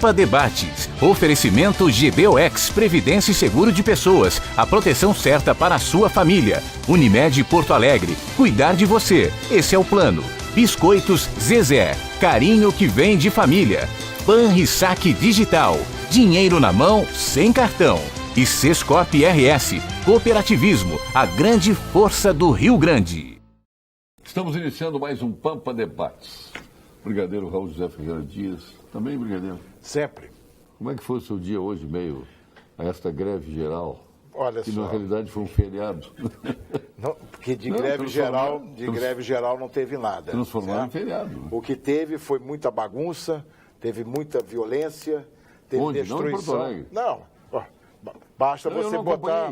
Pampa Debates. Oferecimento GBOX, Previdência e Seguro de Pessoas. A proteção certa para a sua família. Unimed Porto Alegre. Cuidar de você. Esse é o plano. Biscoitos Zezé. Carinho que vem de família. Banrisac Digital. Dinheiro na mão, sem cartão. E Sescop RS. Cooperativismo. A grande força do Rio Grande. Estamos iniciando mais um Pampa Debates. Brigadeiro Raul José Ferreira Dias. Também, brigadeiro? Sempre. Como é que foi o seu dia hoje, meio a esta greve geral? Olha que só. na realidade foi um feriado. Não, porque de greve geral não teve nada. Transformaram em feriado. Né? O que teve foi muita bagunça, teve muita violência, teve Onde? destruição. Não em Porto Alegre? Não. Basta você botar.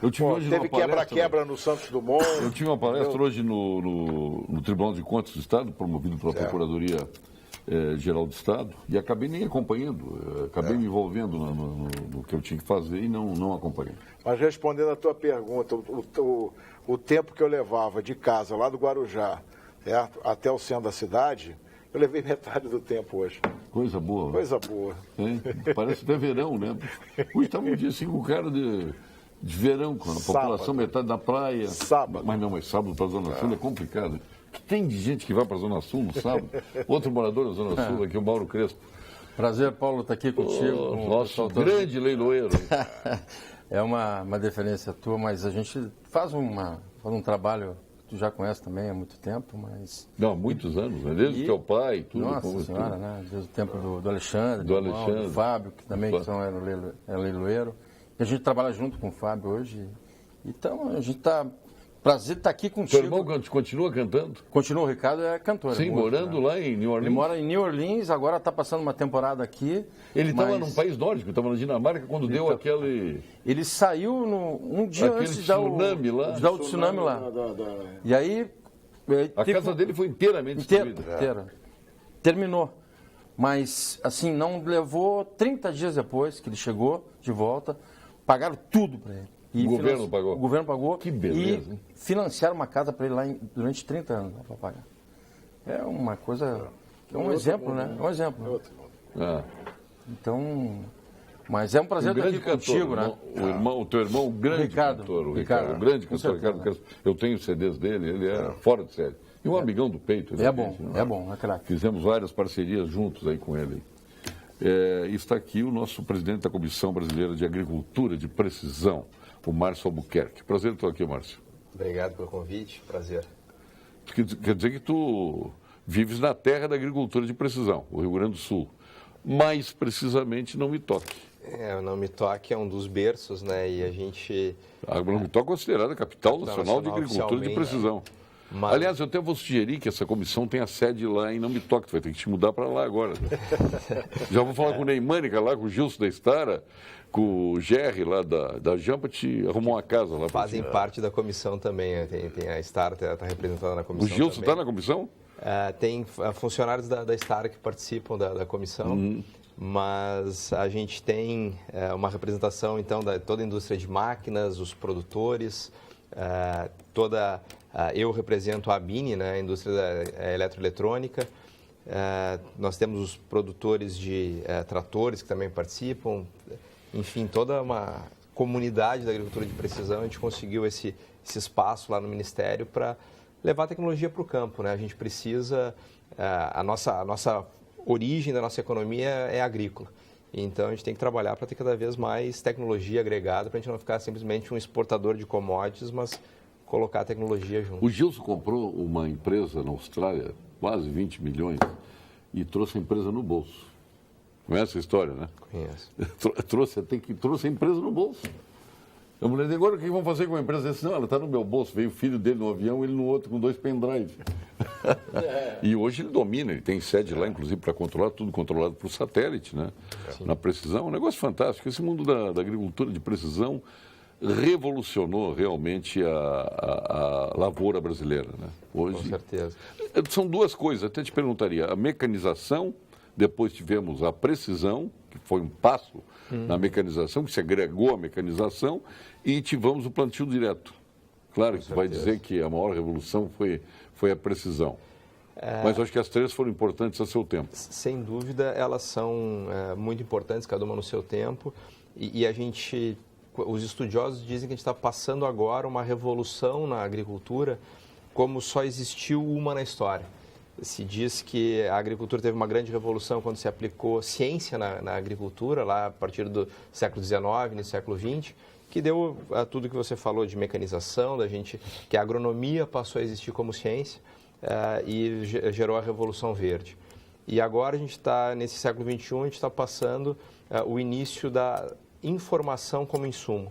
Eu tive hoje teve uma quebra-quebra no Santos Dumont. Eu tive uma palestra hoje no Tribunal de Contas do Estado, promovido pela Procuradoria Geral do Estado, e acabei nem acompanhando, acabei me envolvendo no que eu tinha que fazer e não acompanhei. Mas respondendo a tua pergunta, o tempo que eu levava de casa lá do Guarujá, certo, até o centro da cidade, eu levei metade do tempo hoje. Coisa boa. Né? Coisa boa. Parece até verão, né? Hoje estava um dia assim com cara de verão, com a população metade da praia. Sábado. Mas sábado para a Zona Sul é complicado. Tem de gente que vai para a Zona Sul no sábado. Outro morador da Zona Sul, aqui o Mauro Crespo. Prazer, Paulo, estar aqui contigo. Nosso grande leiloeiro. É uma deferência tua, mas a gente faz um trabalho que tu já conhece também há muito tempo, mas... Não, há muitos anos, né? Desde o teu pai, tudo. Nossa Senhora, né? Desde o tempo do Alexandre, do Fábio, que também é leiloeiro. E a gente trabalha junto com o Fábio hoje. Então, a gente está... Prazer estar aqui contigo. Teu irmão continua cantando? Continua, o Ricardo é cantor. Sim, morando lá em New Orleans. Ele mora em New Orleans, agora está passando uma temporada aqui. Ele estava num país nórdico, estava na Dinamarca, quando deu aquele... Ele saiu um dia antes de dar o tsunami lá. E aí... A casa dele foi inteiramente destruída. Inteira. Terminou. Mas, assim, não levou 30 dias depois que ele chegou de volta, pagaram tudo para ele. E o governo pagou? O governo pagou. Que beleza. E financiaram uma casa para ele lá durante 30 anos para pagar. É uma coisa... É um exemplo, né? É um exemplo. Então... Mas é um prazer estar aqui contigo, né? O teu irmão, o grande cantor, o Ricardo, o grande cantor, Ricardo Crespo. Eu tenho CDs dele, ele é fora de série. E um amigão do peito. É bom, é craque. Fizemos várias parcerias juntos aí com ele. Está aqui o nosso presidente da Comissão Brasileira de Agricultura de Precisão, o Márcio Albuquerque. Prazer estar aqui, Márcio. Obrigado pelo convite, prazer. Quer dizer que tu vives na terra da agricultura de precisão, o Rio Grande do Sul. Mais precisamente, Não Me Toque. O Não Me Toque é um dos berços, né? E a gente... A Não Me Toque é considerada a capital nacional de agricultura de precisão. Mas... Aliás, eu até vou sugerir que essa comissão tenha sede lá em Não Me Toque. Tu vai ter que te mudar para lá agora. Já vou falar com o Neymânica lá, com o Gilson da Estara, com o Gerry lá da Jampa, te arrumou uma casa lá. Fazem parte da comissão também. Tem a Estara, está representada na comissão. O Gilson está na comissão? Tem funcionários da Estara que participam da comissão. Mas a gente tem uma representação, então, da toda a indústria de máquinas, os produtores, eu represento a ABINE, né, a indústria da eletroeletrônica. Nós temos os produtores de tratores que também participam. Enfim, toda uma comunidade da agricultura de precisão. A gente conseguiu esse espaço lá no Ministério para levar a tecnologia para o campo, né? A gente precisa... A nossa origem da nossa economia é agrícola. Então, a gente tem que trabalhar para ter cada vez mais tecnologia agregada, para a gente não ficar simplesmente um exportador de commodities, mas colocar a tecnologia junto. O Gilson comprou uma empresa na Austrália, quase 20 milhões, e trouxe a empresa no bolso. Conhece a história, né? Conheço. Trouxe a empresa no bolso. A mulher disse, agora o que vão fazer com a empresa? Eu disse, não, ela está no meu bolso. Veio o filho dele no avião, ele no outro, com 2 pendrive. E hoje ele domina, ele tem sede lá, inclusive, para controlar, tudo controlado por satélite, né? Na precisão, um negócio fantástico. Esse mundo da agricultura de precisão revolucionou realmente a lavoura brasileira, né? Hoje, com certeza. São duas coisas, até te perguntaria, a mecanização, depois tivemos a precisão, que foi um passo na mecanização, que se agregou à mecanização, e tivemos o plantio direto. Claro que tu vai dizer que a maior revolução foi a precisão. Mas eu acho que as 3 foram importantes a seu tempo. Sem dúvida, elas são muito importantes, cada uma no seu tempo. E os estudiosos dizem que a gente está passando agora uma revolução na agricultura como só existiu uma na história. Se diz que a agricultura teve uma grande revolução quando se aplicou ciência na agricultura, lá a partir do século XIX, no século XX, que deu a tudo que você falou de mecanização, que a agronomia passou a existir como ciência e gerou a Revolução Verde. E agora a gente está, nesse século XXI, a gente está passando o início da informação como insumo.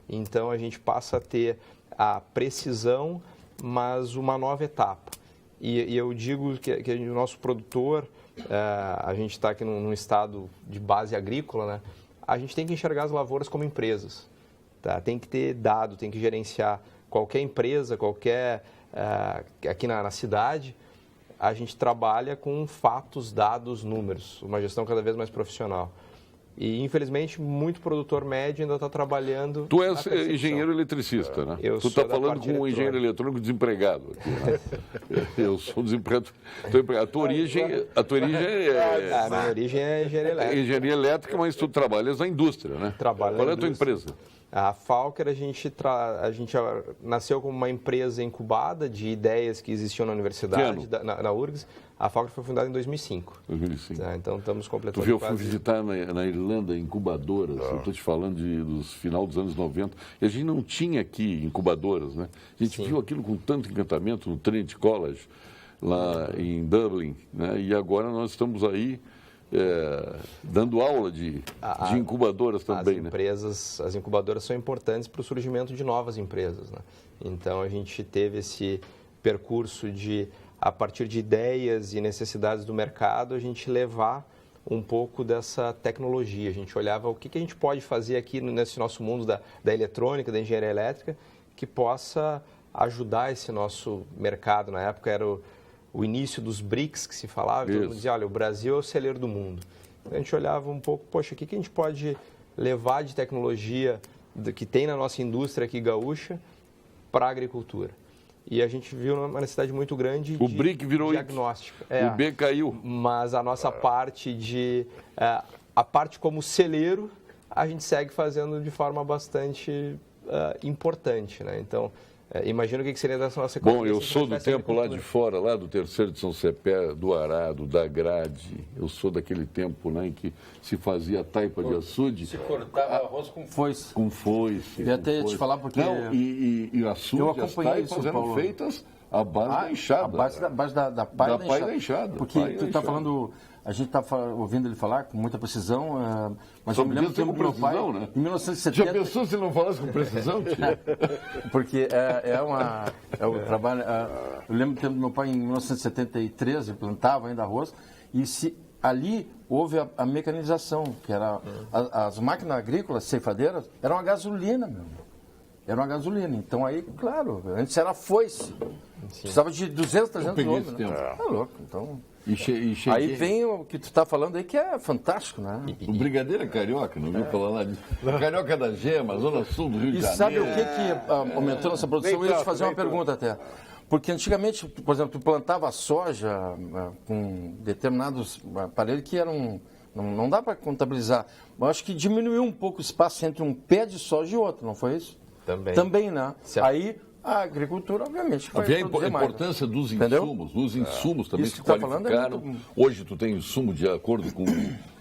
Então a gente passa a ter a precisão, mas uma nova etapa. E eu digo que o nosso produtor, a gente está aqui num estado de base agrícola, né? A gente tem que enxergar as lavouras como empresas. Tá? Tem que ter dado, tem que gerenciar. Qualquer empresa, aqui na cidade, a gente trabalha com fatos, dados, números, uma gestão cada vez mais profissional. E, infelizmente, muito produtor médio ainda está trabalhando. Tu és engenheiro eletricista, né? Tu está falando com um engenheiro eletrônico desempregado aqui, né? Eu sou desempregado. A tua origem é. A minha origem é engenharia elétrica. Engenharia elétrica, mas tu trabalhas na indústria, né? Trabalho Qual na é a tua empresa? A Falker, a gente nasceu como uma empresa incubada de ideias que existiam na universidade, na URGS. A Falker foi fundada em 2005. 2005. Então, estamos completando. Tu viu, eu fui visitar na Irlanda incubadoras, eu estou te falando dos final dos anos 90, e a gente não tinha aqui incubadoras, né? A gente viu aquilo com tanto encantamento no Trinity College, lá em Dublin, né? E agora nós estamos aí dando aula de incubadoras também, né? As incubadoras são importantes para o surgimento de novas empresas, né? Então, a gente teve esse percurso de, a partir de ideias e necessidades do mercado, a gente levar um pouco dessa tecnologia. A gente olhava o que a gente pode fazer aqui nesse nosso mundo da eletrônica, da engenharia elétrica, que possa ajudar esse nosso mercado. Na época era o início dos BRICS que se falava, e todo mundo dizia, olha, o Brasil é o celeiro do mundo. Então, a gente olhava um pouco, poxa, o que a gente pode levar de tecnologia que tem na nossa indústria aqui gaúcha para a agricultura? E a gente viu uma necessidade muito grande de BRIC virou diagnóstico. O B caiu. Mas a nossa parte a parte como celeiro, a gente segue fazendo de forma bastante importante, né? Então, imagina o que seria dessa nossa economia. Bom, eu sou do tempo lá de fora, lá do Terceiro de São Cepé, do Arado, da Grade. Eu sou daquele tempo, né, em que se fazia taipa de açude. Se cortava arroz com foice. Com foice. Eu até ia te falar porque... Não, e açude, as taipas eram feitas à base da enxada. A base da palha da enxada. Porque tu está falando... A gente está ouvindo ele falar com muita precisão, mas só eu me lembro do tempo do meu pai, né? em 1970... Já pensou se não falasse com precisão, tio? Porque é o trabalho... eu lembro do tempo do meu pai, em 1973, ele plantava ainda arroz, e ali houve a mecanização, que era as máquinas agrícolas, ceifadeiras, eram a gasolina, meu irmão. Era uma gasolina. Então aí, claro, antes era foice. Precisava de 200, 300 homens. Né? Tá louco, então... Aí vem o que tu está falando aí, que é fantástico, né? O brigadeiro é carioca, não viu falar lá disso? Carioca da Gema, Zona Sul do Rio de Janeiro. E sabe o que aumentou nossa produção? Eu ia te fazer uma pergunta até. Porque antigamente, por exemplo, tu plantava soja com determinados aparelhos que eram... Não dá para contabilizar. Mas acho que diminuiu um pouco o espaço entre um pé de soja e outro, não foi isso? Também, né? Aí... A agricultura, obviamente, vai a importância dos insumos. Os insumos também se qualificaram. Hoje tu tem insumo de acordo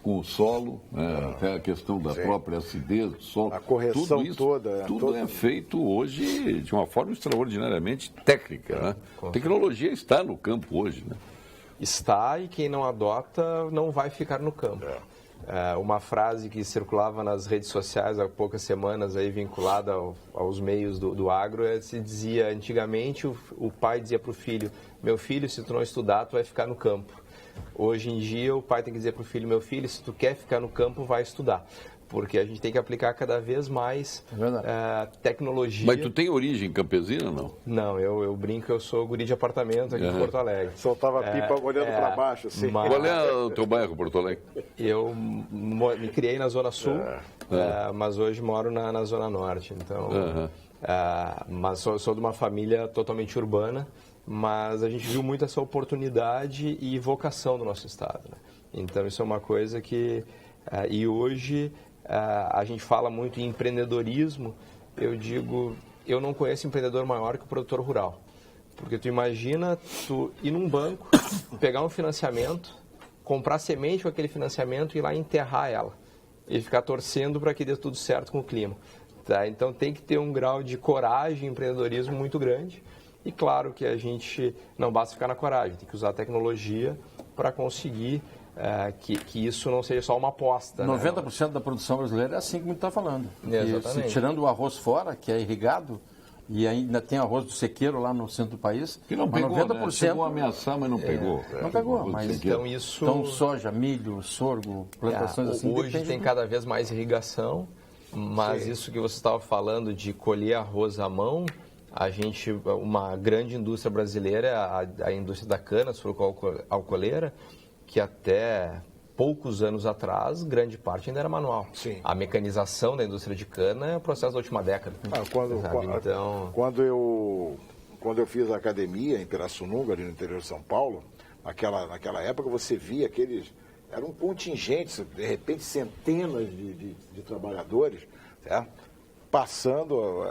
com o solo, até a questão da própria acidez do solo. A correção tudo é feito hoje de uma forma extraordinariamente técnica. Né? A tecnologia está no campo hoje. Né? Está, e quem não adota não vai ficar no campo. Uma frase que circulava nas redes sociais há poucas semanas, aí, vinculada aos meios do agro, se dizia, antigamente o pai dizia para o filho, meu filho, se tu não estudar, tu vai ficar no campo. Hoje em dia o pai tem que dizer para o filho, meu filho, se tu quer ficar no campo, vai estudar. Porque a gente tem que aplicar cada vez mais tecnologia. Mas tu tem origem campesina ou não? Não, eu brinco, eu sou guri de apartamento aqui em Porto Alegre. Soltava pipa olhando para baixo, assim. Qual é o teu bairro, Porto Alegre? Eu me criei na Zona Sul, mas hoje moro na Zona Norte. Então, mas sou de uma família totalmente urbana. mas a gente viu muito essa oportunidade e vocação do nosso Estado, né? Então, isso é uma coisa que... e hoje, a gente fala muito em empreendedorismo. Eu digo, eu não conheço empreendedor maior que o produtor rural. Porque tu imagina tu ir num banco, pegar um financiamento, comprar semente com aquele financiamento e ir lá enterrar ela. E ficar torcendo para que dê tudo certo com o clima. Tá? Então, tem que ter um grau de coragem e empreendedorismo muito grande. E claro que a gente não basta ficar na coragem, tem que usar a tecnologia para conseguir que isso não seja só uma aposta. 90% da produção brasileira é assim como está falando. Exatamente. Tirando o arroz fora, que é irrigado, e ainda tem arroz do sequeiro lá no centro do país. Que não pegou, 90%, né? Chegou a ameaçar, mas não pegou. Não pegou, mas então soja, milho, sorgo, plantações assim. Hoje tem cada vez mais irrigação, mas Sim. isso que você estava falando de colher arroz à mão, uma grande indústria brasileira é a indústria da cana, sucroalcooleira, que até poucos anos atrás, grande parte ainda era manual. Sim. A mecanização da indústria de cana é o processo da última década. Quando eu fiz a academia em Pirassununga, ali no interior de São Paulo, naquela época você via aqueles... Eram contingentes, de repente centenas de trabalhadores, certo? Passando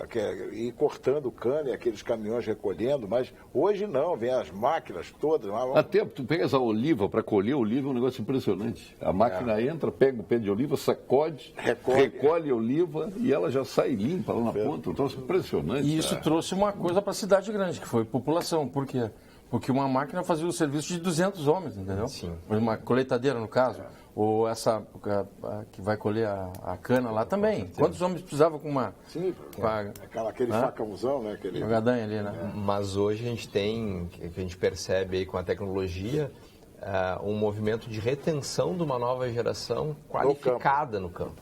e cortando cana e aqueles caminhões recolhendo, mas hoje não, vem as máquinas todas. Até tu pegas a oliva para colher oliva, é um negócio impressionante. A máquina entra, pega o pé de oliva, sacode, recolhe a oliva e ela já sai limpa lá na ponta. Um troço impressionante. E isso trouxe uma coisa para a cidade grande, que foi população. Por quê? Porque uma máquina fazia o serviço de 200 homens, entendeu? Sim. Uma colheitadeira, no caso. Ou essa que vai colher a cana lá também. Quantos homens precisavam com uma... Sim, aquele facãozão, né? Uma gadanha ali, né? Mas hoje a gente tem, que a gente percebe aí com a tecnologia, um movimento de retenção de uma nova geração qualificada no campo,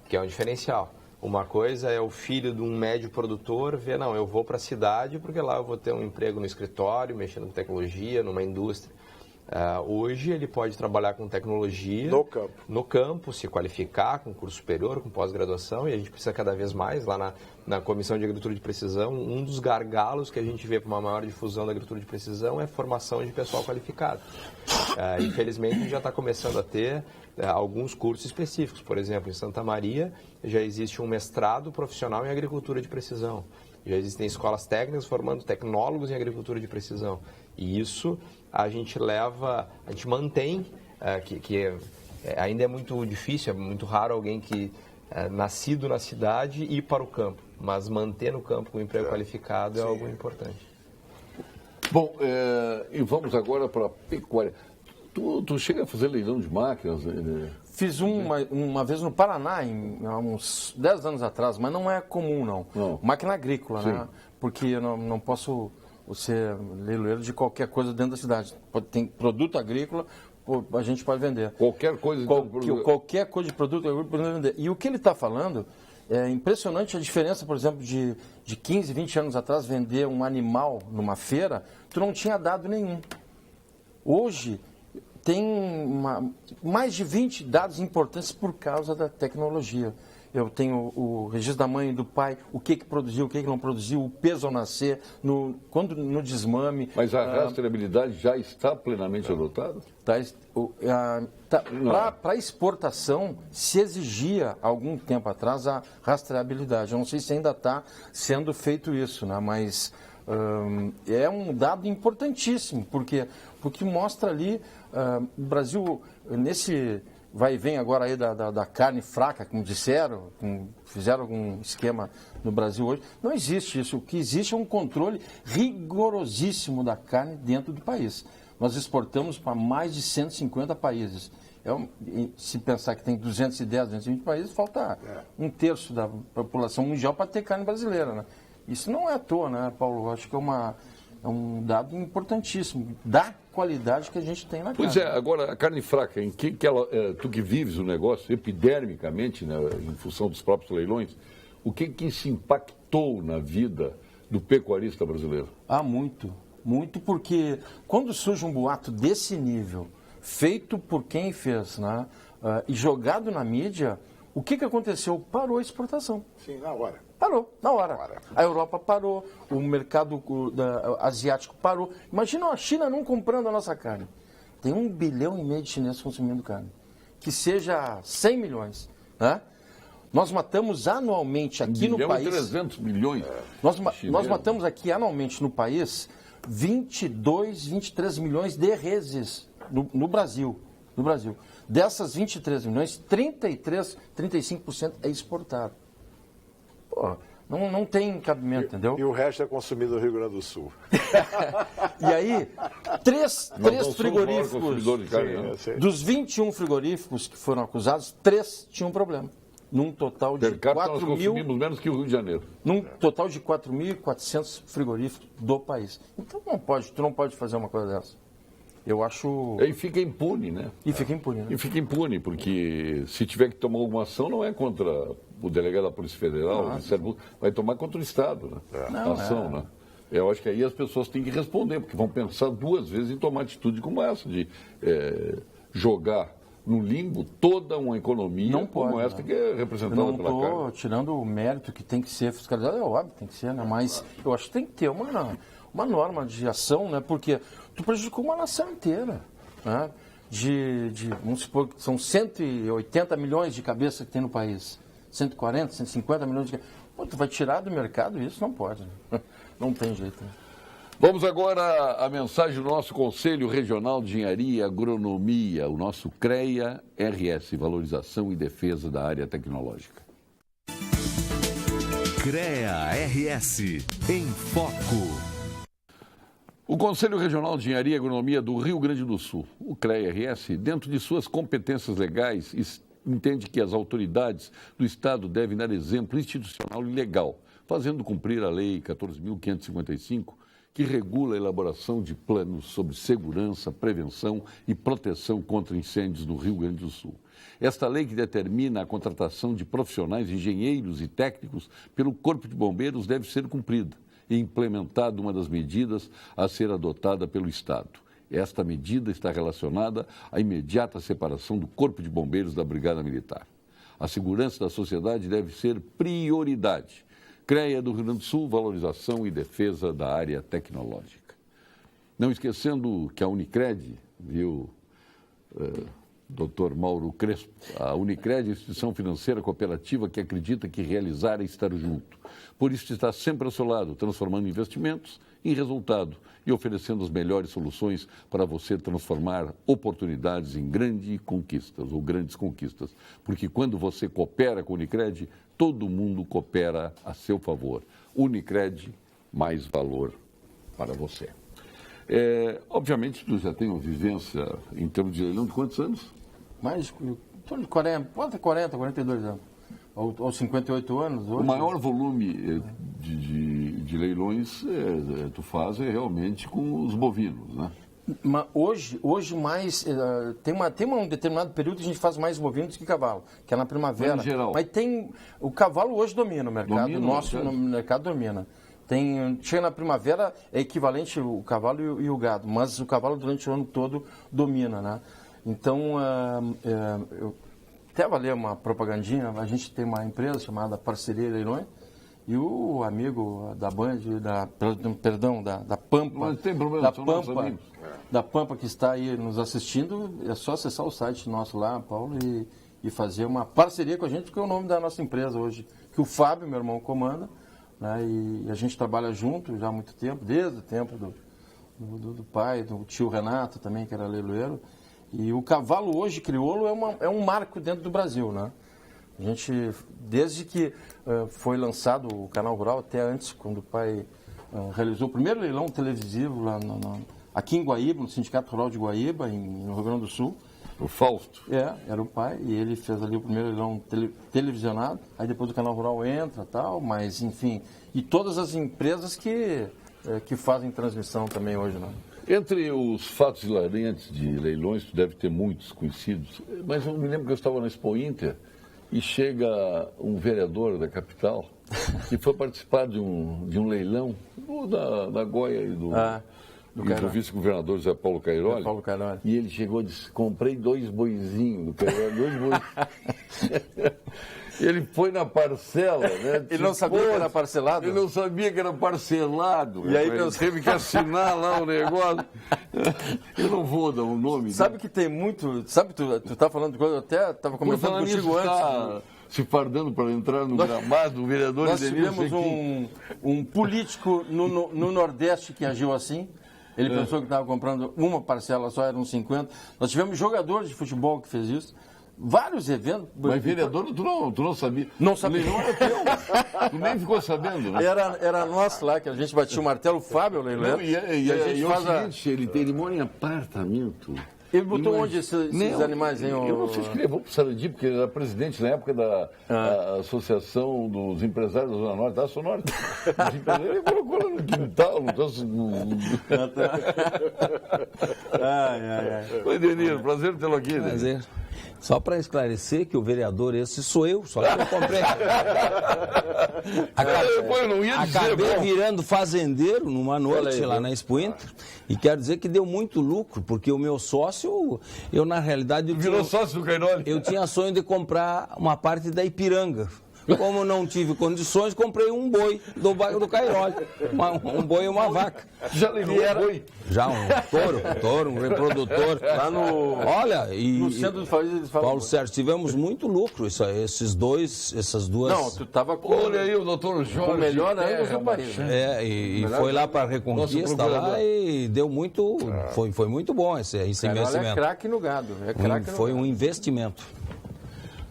que é um diferencial. Uma coisa é o filho de um médio produtor ver, não, eu vou para a cidade porque lá eu vou ter um emprego no escritório, mexendo com tecnologia, numa indústria. Hoje ele pode trabalhar com tecnologia no campo, se qualificar com curso superior, com pós-graduação, e a gente precisa cada vez mais, lá na Comissão de Agricultura de Precisão, um dos gargalos que a gente vê para uma maior difusão da agricultura de precisão é a formação de pessoal qualificado. Infelizmente, a gente já está começando a ter alguns cursos específicos. Por exemplo, em Santa Maria já existe um mestrado profissional em agricultura de precisão. Já existem escolas técnicas formando tecnólogos em agricultura de precisão. E isso a gente mantém, que ainda é muito difícil, é muito raro alguém que nascido na cidade ir para o campo. Mas manter no campo com um emprego qualificado é algo importante. Bom, e vamos agora para a pecuária. Tu chega a fazer leilão de máquinas? Fiz uma vez no Paraná, há uns 10 anos atrás, mas não é comum, não. Máquina agrícola, né? Porque eu não posso ser leiloeiro de qualquer coisa dentro da cidade. Tem produto agrícola, a gente pode vender. Qualquer coisa qualquer coisa de produto agrícola pode vender. E o que ele está falando é impressionante a diferença, por exemplo, de 15, 20 anos atrás, vender um animal numa feira, tu não tinha dado nenhum. Hoje tem mais de 20 dados importantes por causa da tecnologia. Eu tenho o registro da mãe e do pai, o que produziu, o que não produziu, o peso ao nascer, no desmame. Mas a rastreabilidade já está plenamente adotada? Para exportação, se exigia, algum tempo atrás, a rastreabilidade. Eu não sei se ainda está sendo feito isso, né? Mas é um dado importantíssimo, porque mostra ali, o Brasil, nesse vai e vem agora aí da carne fraca, como disseram, fizeram algum esquema no Brasil hoje, não existe isso. O que existe é um controle rigorosíssimo da carne dentro do país. Nós exportamos para mais de 150 países. Se pensar que tem 210, 220 países, falta um terço da população mundial para ter carne brasileira, né? Isso não é à toa, né, Paulo? Eu acho que é um dado importantíssimo da qualidade que a gente tem na carne. Pois é, agora a carne fraca, em que ela, tu que vives o negócio epidermicamente, né, em função dos próprios leilões, o que isso impactou na vida do pecuarista brasileiro? Muito. Muito, porque quando surge um boato desse nível, feito por quem fez, né, e jogado na mídia, o que aconteceu? Parou a exportação. Sim, na hora. Parou, na hora. A Europa parou, o mercado asiático parou. Imagina a China não comprando a nossa carne. Tem 1,5 bilhão de chineses consumindo carne. Que seja 100 milhões. Né? Nós matamos anualmente aqui no país... 300 milhões. Nós matamos aqui anualmente no país 22, 23 milhões de reses no Brasil. No Brasil. Dessas 23 milhões, 33, 35% é exportado. Pô, não tem cabimento, entendeu? E o resto é consumido no Rio Grande do Sul. E aí, três frigoríficos, De carne, né? dos 21 frigoríficos que foram acusados, 3 tinham problema. Num total de 4 nós mil... consumimos menos que o Rio de Janeiro. Num total de 4.400 frigoríficos do país. Então tu não pode fazer uma coisa dessa. Eu acho... E fica impune, né? E fica impune, né? E fica impune, porque se tiver que tomar alguma ação, não é contra o delegado da Polícia Federal, vai tomar contra o Estado, né? A ação, né? Eu acho que aí as pessoas têm que responder, porque vão pensar 2 vezes em tomar atitude como essa, de jogar no limbo toda uma economia não pode, como essa que é representada pela carne. Não estou tirando o mérito que tem que ser fiscalizado, é óbvio, tem que ser, né? Mas eu acho que tem que ter uma norma de ação, né? Porque tu prejudicou uma nação inteira, né? Vamos supor que são 180 milhões de cabeças que tem no país, 140, 150 milhões de cabeças. Pô, tu vai tirar do mercado isso? Não pode, né? Não tem jeito, né? Vamos agora à mensagem do nosso Conselho Regional de Engenharia e Agronomia, o nosso CREA-RS, Valorização e Defesa da Área Tecnológica. CREA-RS, em Foco. O Conselho Regional de Engenharia e Agronomia do Rio Grande do Sul, o CREA-RS, dentro de suas competências legais, entende que as autoridades do Estado devem dar exemplo institucional e legal, fazendo cumprir a Lei 14.555, que regula a elaboração de planos sobre segurança, prevenção e proteção contra incêndios no Rio Grande do Sul. Esta lei que determina a contratação de profissionais, engenheiros e técnicos pelo Corpo de Bombeiros deve ser cumprida e implementada uma das medidas a ser adotada pelo Estado. Esta medida está relacionada à imediata separação do Corpo de Bombeiros da Brigada Militar. A segurança da sociedade deve ser prioridade. CREA do Rio Grande do Sul, valorização e defesa da área tecnológica. Não esquecendo que a Unicred, viu, Dr. Mauro Crespo, a Unicred é a instituição financeira cooperativa que acredita que realizar é estar junto. Por isso está sempre ao seu lado, transformando investimentos em resultado e oferecendo as melhores soluções para você transformar oportunidades em grandes conquistas. Porque quando você coopera com a Unicred, todo mundo coopera a seu favor. Unicred, mais valor para você. Obviamente, tu já tem uma vivência em termos de leilão de quantos anos? Mais de 42 anos. Ou 58 anos. Hoje. O maior volume de leilões tu faz realmente com os bovinos, né? Mas hoje mais, tem um determinado período que a gente faz mais bovinos que cavalo, que é na primavera. Mas, em geral. Mas o cavalo hoje domina o mercado, no mercado domina. Chega na primavera, é equivalente o cavalo e o gado, mas o cavalo durante o ano todo domina, né? Então, eu até vou ler uma propagandinha, a gente tem uma empresa chamada Parceria Leilões, e o amigo da Band, da Pampa, da Pampa que está aí nos assistindo, é só acessar o site nosso lá, Paulo, e fazer uma parceria com a gente, que é o nome da nossa empresa hoje, que o Fábio, meu irmão, comanda, né, e a gente trabalha junto já há muito tempo, desde o tempo do pai, do tio Renato também, que era leiloeiro. E o cavalo hoje, crioulo, é um marco dentro do Brasil, né? A gente, desde que foi lançado o Canal Rural, até antes, quando o pai realizou o primeiro leilão televisivo lá aqui em Guaíba, no Sindicato Rural de Guaíba, no Rio Grande do Sul. O Fausto. Era o pai, e ele fez ali o primeiro leilão televisionado, aí depois o Canal Rural entra e tal, mas enfim, e todas as empresas que fazem transmissão também hoje, né? Entre os fatos hilarantes de leilões, tu deve ter muitos conhecidos, mas eu me lembro que eu estava na Expo Inter e chega um vereador da capital que foi participar de um leilão da Goia e do vice-governador José Paulo Cairoli. E ele chegou e disse, comprei 2 boizinhos do Cairoli, 2 boizinhos. Ele foi na parcela, né? Ele não sabia que era parcelado? Ele não sabia que era parcelado. E aí ele teve que assinar lá o negócio. Eu não vou dar o nome. Sabe que tem muito... Sabe, tu tá falando de coisa, eu até estava comentando contigo antes. Tá se fardando para entrar no gramado, o vereador... Nós tivemos um político no Nordeste que agiu assim. Ele pensou que estava comprando uma parcela só, eram 50. Nós tivemos jogadores de futebol que fez isso. Vários eventos. Mas vereador, tu não sabia. Não sabia. Não era teu. Tu nem ficou sabendo, né? Era nosso lá, que a gente batia o martelo, o Fábio Leilão. Não, e é o seguinte, ele mora em apartamento. Ele botou onde esses animais, hein? Eu não sei se ele levou para o Sarandi, porque ele era presidente na época da Associação dos Empresários da Zona Norte, da Zona Norte. Os empresários, ele colocou lá no quintal, Oi, Denir, prazer tê-lo aqui. Prazer. Só para esclarecer que o vereador esse sou eu, só que eu comprei. Acabei virando fazendeiro numa noite lá na Expo Inter, e quero dizer que deu muito lucro, porque o meu sócio, eu na realidade... Virou sócio do Cairoli? Eu tinha sonho de comprar uma parte da Ipiranga. Como não tive condições, comprei um boi do bairro do Cairoli. Um boi e uma vaca. Já levou um boi? Já, um touro, um reprodutor. Lá no... Olha, e... No centro de família eles falam... Paulo Sérgio, tivemos muito lucro, essas duas... Não, tu estava com... Olha aí o doutor Jorge. O melhor ângulo do país. E foi lá para a Reconquista lá e deu muito... Foi muito bom esse investimento. É craque no gado. Foi um investimento.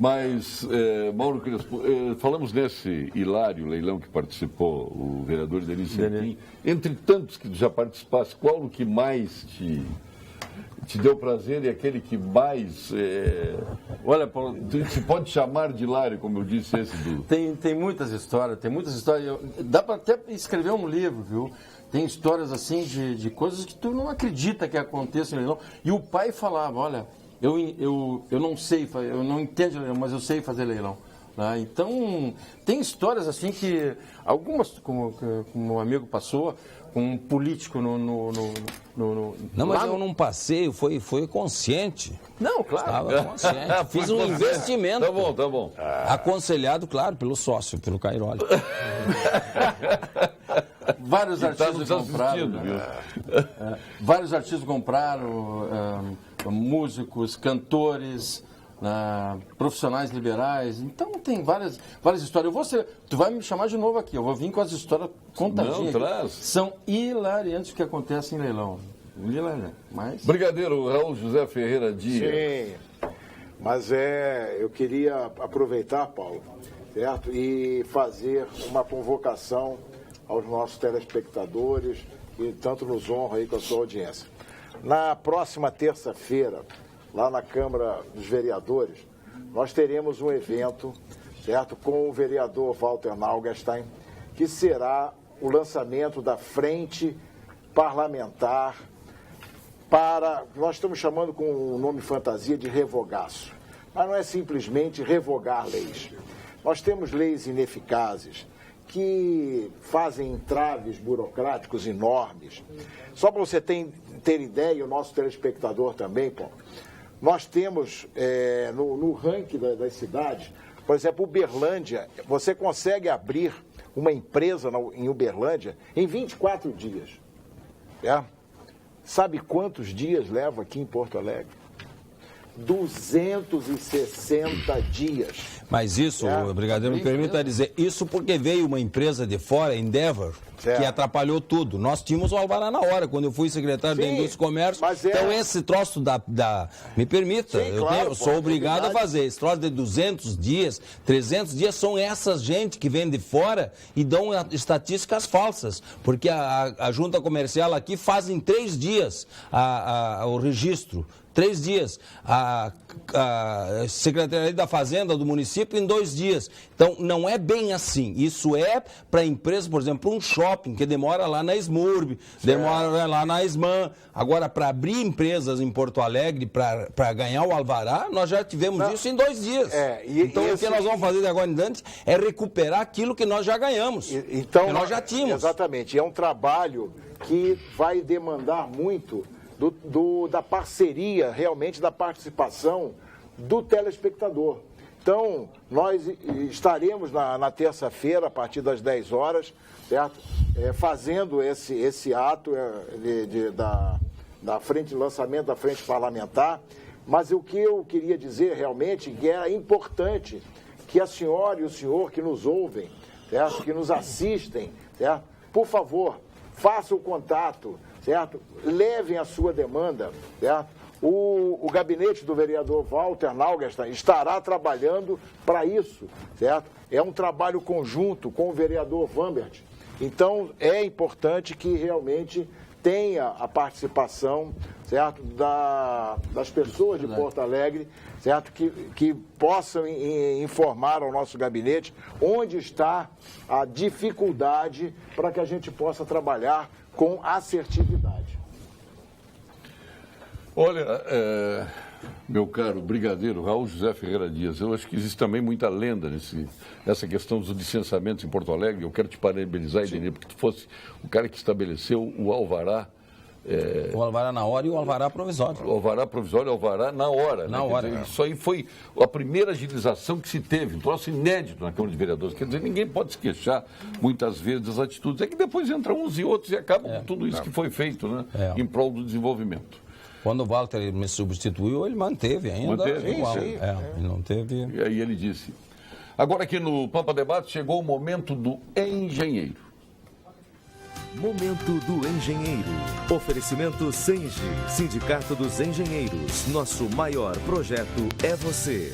Mas, Mauro Crespo, falamos nesse hilário leilão que participou, o vereador Denis Serpim. Entre tantos que já participaste, qual o que mais te deu prazer e aquele que mais... Olha, Paulo, se pode chamar de hilário, como eu disse, esse do... Tem muitas histórias, dá para até escrever um livro, viu? Tem histórias assim de coisas que tu não acredita que aconteçam no leilão. E o pai falava, olha... Eu não sei, eu não entendo leilão, mas eu sei fazer leilão. Né? Então, tem histórias assim que, algumas, como um amigo passou, com um político Não, mas eu não passei, foi consciente. Não, claro. Estava consciente. Fiz um investimento. Tá bom. Aconselhado, claro, pelo sócio, pelo Cairoli. Vários artistas compraram. Vários artistas compraram, músicos, cantores, profissionais liberais. Então tem várias histórias. Tu vai me chamar de novo aqui, eu vou vir com as histórias contadinhas. São hilariantes o que acontece em leilão. Mas... Brigadeiro Raul José Ferreira Dias. Sim, mas eu queria aproveitar, Paulo, certo? E fazer uma convocação aos nossos telespectadores, que tanto nos honra aí com a sua audiência. Na próxima terça-feira, lá na Câmara dos Vereadores, nós teremos um evento, certo, com o vereador Walter Naugenstein, que será o lançamento da Frente Parlamentar para, nós estamos chamando com o nome fantasia de revogaço, mas não é simplesmente revogar leis. Nós temos leis ineficazes, que fazem entraves burocráticos enormes. Só para você ter ideia, e o nosso telespectador também, Paulo, nós temos no ranking das cidades, por exemplo, Uberlândia, você consegue abrir uma empresa em Uberlândia em 24 dias. Sabe quantos dias leva aqui em Porto Alegre? 260 dias. Mas isso, Brigadeiro, me permita dizer, isso porque veio uma empresa de fora, Endeavor, que atrapalhou tudo. Nós tínhamos o alvará na hora, quando eu fui secretário da Indústria e Comércio. Então esse troço me permita, eu sou obrigado a fazer. Esse troço de 200 dias, 300 dias, são essas gente que vem de fora e dão estatísticas falsas. Porque a junta comercial aqui faz em 3 dias o registro. 3 dias. A Secretaria da Fazenda do município em 2 dias. Então, não é bem assim. Isso é para empresa, por exemplo, um shopping que demora lá na Smurb, demora lá na Esman. Agora, para abrir empresas em Porto Alegre, para ganhar o alvará, nós já tivemos isso em 2 dias. Então, o que nós vamos fazer de agora em diante é recuperar aquilo que nós já ganhamos, então, que nós já tínhamos. Exatamente. É um trabalho que vai demandar muito da parceria, realmente, da participação do telespectador. Então, nós estaremos na terça-feira, a partir das 10 horas, certo? Fazendo esse ato da frente de lançamento da frente parlamentar. Mas o que eu queria dizer realmente que era importante que a senhora e o senhor que nos ouvem, certo? Que nos assistem, certo? Por favor, façam o contato, certo? Levem a sua demanda, certo? O gabinete do vereador Walter Naugestan estará trabalhando para isso, certo? É um trabalho conjunto com o vereador Vambert. Então, é importante que realmente tenha a participação, certo? Das pessoas de Porto Alegre, certo? Que possam informar ao nosso gabinete onde está a dificuldade para que a gente possa trabalhar com assertividade. Olha, meu caro brigadeiro Raul José Ferreira Dias, eu acho que existe também muita lenda nessa questão dos licenciamentos em Porto Alegre. Eu quero te parabenizar, Edenir, porque tu fosse o cara que estabeleceu o alvará. O alvará na hora e o alvará provisório. O alvará provisório e o alvará na hora. Na hora. Dizer, isso aí foi a primeira agilização que se teve, um troço inédito na Câmara de Vereadores. Quer dizer, ninguém pode se queixar muitas vezes das atitudes. É que depois entram uns e outros e acabam com tudo isso que foi feito, né? Em prol do desenvolvimento. Quando o Walter me substituiu, ele manteve ainda. Manteve, igual. sim. Ele não teve. E aí ele disse. Agora aqui no Pampa Debate chegou o momento do engenheiro. Momento do engenheiro. Oferecimento Senge, Sindicato dos Engenheiros. Nosso maior projeto é você.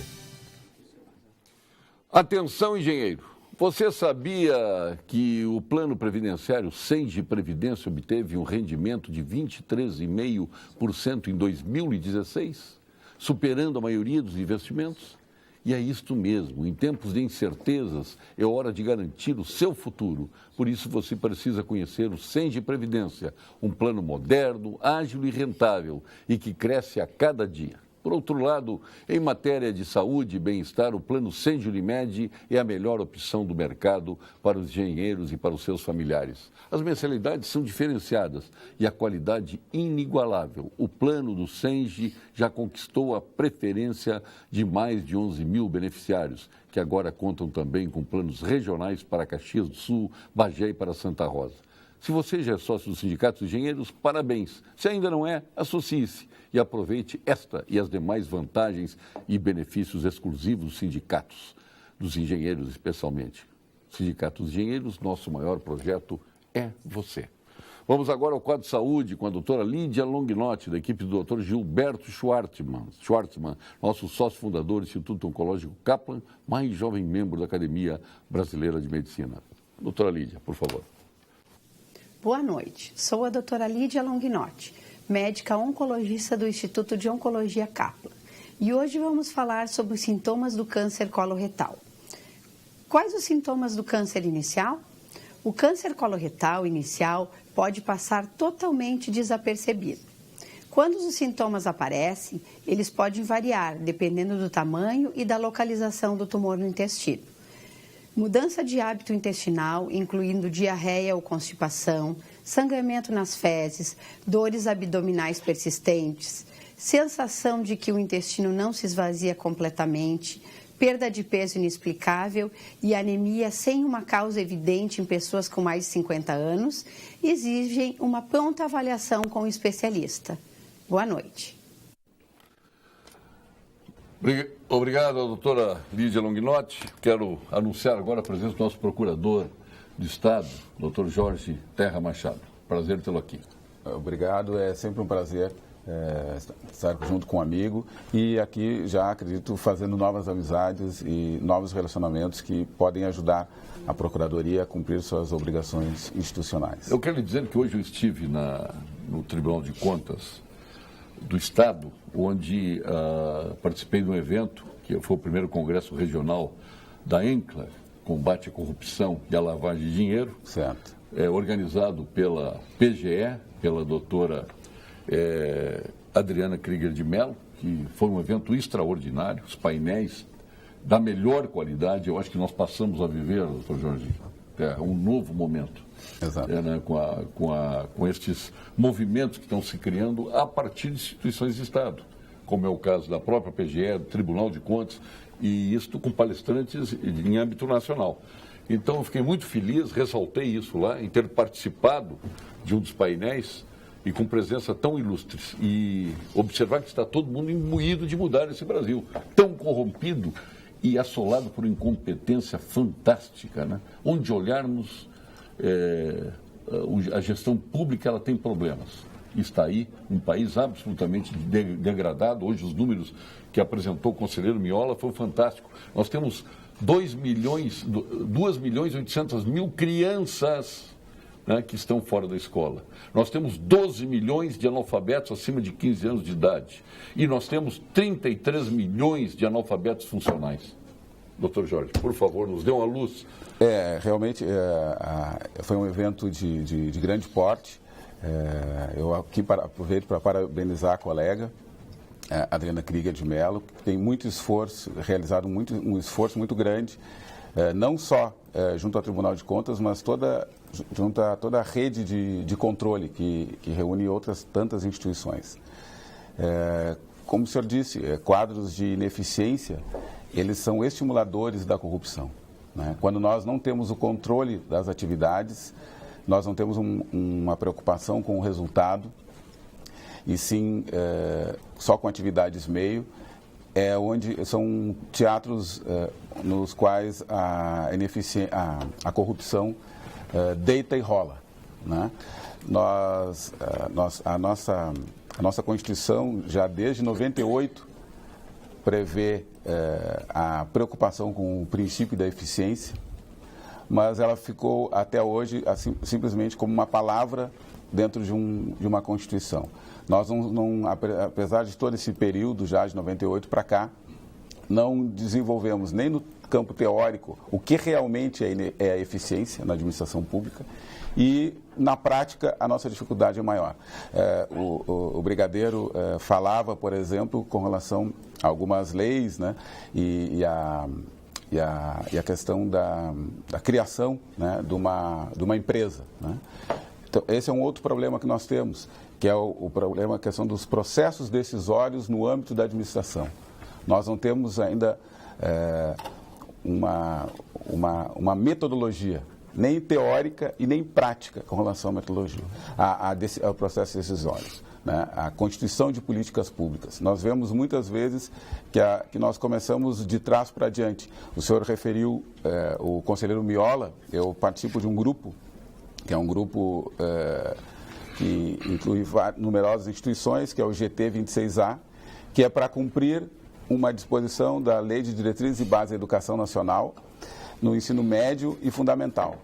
Atenção, engenheiro. Você sabia que o plano previdenciário Senge Previdência obteve um rendimento de 23,5% em 2016, superando a maioria dos investimentos? E é isto mesmo, em tempos de incertezas, é hora de garantir o seu futuro. Por isso você precisa conhecer o Senge Previdência, um plano moderno, ágil e rentável e que cresce a cada dia. Por outro lado, em matéria de saúde e bem-estar, o plano Senge Unimed é a melhor opção do mercado para os engenheiros e para os seus familiares. As mensalidades são diferenciadas e a qualidade inigualável. O plano do Senge já conquistou a preferência de mais de 11 mil beneficiários, que agora contam também com planos regionais para Caxias do Sul, Bagé e para Santa Rosa. Se você já é sócio do Sindicato dos Engenheiros, parabéns. Se ainda não é, associe-se e aproveite esta e as demais vantagens e benefícios exclusivos dos sindicatos, dos engenheiros especialmente. Sindicato dos Engenheiros, nosso maior projeto é você. Vamos agora ao quadro de saúde com a doutora Lídia Longinotti, da equipe do doutor Gilberto Schwartzman, nosso sócio fundador do Instituto Oncológico Kaplan, mais jovem membro da Academia Brasileira de Medicina. Doutora Lídia, por favor. Boa noite, sou a doutora Lídia Longinotti, médica oncologista do Instituto de Oncologia Kaplan. E hoje vamos falar sobre os sintomas do câncer coloretal. Quais os sintomas do câncer inicial? O câncer coloretal inicial pode passar totalmente desapercebido. Quando os sintomas aparecem, eles podem variar, dependendo do tamanho e da localização do tumor no intestino. Mudança de hábito intestinal, incluindo diarreia ou constipação, sangramento nas fezes, dores abdominais persistentes, sensação de que o intestino não se esvazia completamente, perda de peso inexplicável e anemia sem uma causa evidente em pessoas com mais de 50 anos, exigem uma pronta avaliação com o especialista. Boa noite. Obrigado, doutora Lídia Longinotti. Quero anunciar agora a presença do nosso procurador do Estado, doutor Jorge Terra Machado. Prazer tê-lo aqui. Obrigado, é sempre um prazer estar junto com um amigo e aqui já acredito fazendo novas amizades e novos relacionamentos que podem ajudar a Procuradoria a cumprir suas obrigações institucionais. Eu quero lhe dizer que hoje eu estive no Tribunal de Contas do Estado, onde participei de um evento, que foi o primeiro congresso regional da ENCLA, Combate à Corrupção e à Lavagem de Dinheiro, certo. Organizado pela PGE, pela doutora Adriana Krieger de Mello, que foi um evento extraordinário, os painéis da melhor qualidade. Eu acho que nós passamos a viver, doutor Jorge, um novo momento. Exato. Com estes movimentos que estão se criando a partir de instituições de Estado, como é o caso da própria PGE, do Tribunal de Contas, E isso com palestrantes em âmbito nacional. Então, eu fiquei muito feliz, ressaltei isso lá, em ter participado de um dos painéis e com presença tão ilustre. E observar que está todo mundo imbuído de mudar esse Brasil, tão corrompido e assolado por incompetência fantástica, né? Onde olharmos, a gestão pública ela tem problemas. Está aí um país absolutamente degradado. Hoje os números que apresentou o conselheiro Miola foram fantásticos. Nós temos 2.800.000 crianças, né, que estão fora da escola. Nós temos 12 milhões de analfabetos acima de 15 anos de idade. E nós temos 33 milhões de analfabetos funcionais. Doutor Jorge, por favor, nos dê uma luz. Realmente foi um evento de grande porte. Eu aqui aproveito para parabenizar a colega, Adriana Krieger de Mello, que tem muito esforço, realizado um esforço muito grande, não só junto ao Tribunal de Contas, mas junto a toda a rede de controle que reúne outras tantas instituições. Como o senhor disse, quadros de ineficiência, eles são estimuladores da corrupção, né? Quando nós não temos o controle das atividades, nós não temos uma preocupação com o resultado, e sim só com atividades meio, onde são teatros nos quais a corrupção deita e rola, né? A nossa Constituição, já desde 98, prevê a preocupação com o princípio da eficiência, mas ela ficou até hoje assim, simplesmente como uma palavra dentro de uma Constituição. Nós apesar de todo esse período já de 98 para cá, não desenvolvemos nem no campo teórico o que realmente é a eficiência na administração pública, e na prática a nossa dificuldade é maior. O brigadeiro falava, por exemplo, com relação a algumas leis, né, e a questão da criação, né, de uma empresa, né? Então, esse é um outro problema que nós temos, que é o problema, a questão dos processos decisórios no âmbito da administração. Nós não temos ainda uma metodologia, nem teórica e nem prática com relação à metodologia, ao processo decisório, né? A constituição de políticas públicas. Nós vemos muitas vezes que nós começamos de trás para diante. O senhor referiu o conselheiro Miola. Eu participo de um grupo, que é um grupo que inclui numerosas instituições, que é o GT 26A, que é para cumprir uma disposição da Lei de Diretrizes e Bases da Educação Nacional no ensino médio e fundamental.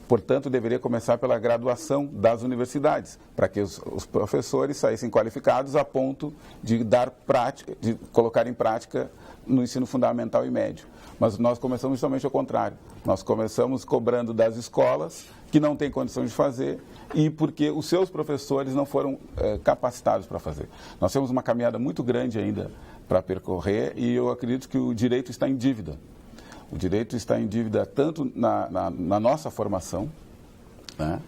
Portanto, deveria começar pela graduação das universidades, para que os professores saíssem qualificados a ponto de colocar em prática no ensino fundamental e médio. Mas nós começamos justamente ao contrário. Nós começamos cobrando das escolas, que não têm condição de fazer, e porque os seus professores não foram capacitados para fazer. Nós temos uma caminhada muito grande ainda para percorrer, e eu acredito que o direito está em dívida. O direito está em dívida tanto na nossa formação, né,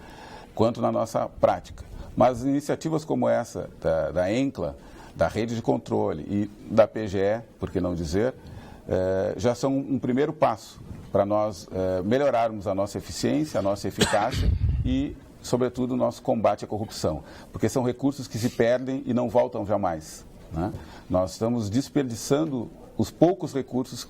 quanto na nossa prática. Mas iniciativas como essa da ENCLA, da Rede de Controle e da PGE, por que não dizer, já são um primeiro passo para nós melhorarmos a nossa eficiência, a nossa eficácia e, sobretudo, o nosso combate à corrupção. Porque são recursos que se perdem e não voltam jamais, né? Nós estamos desperdiçando os poucos recursos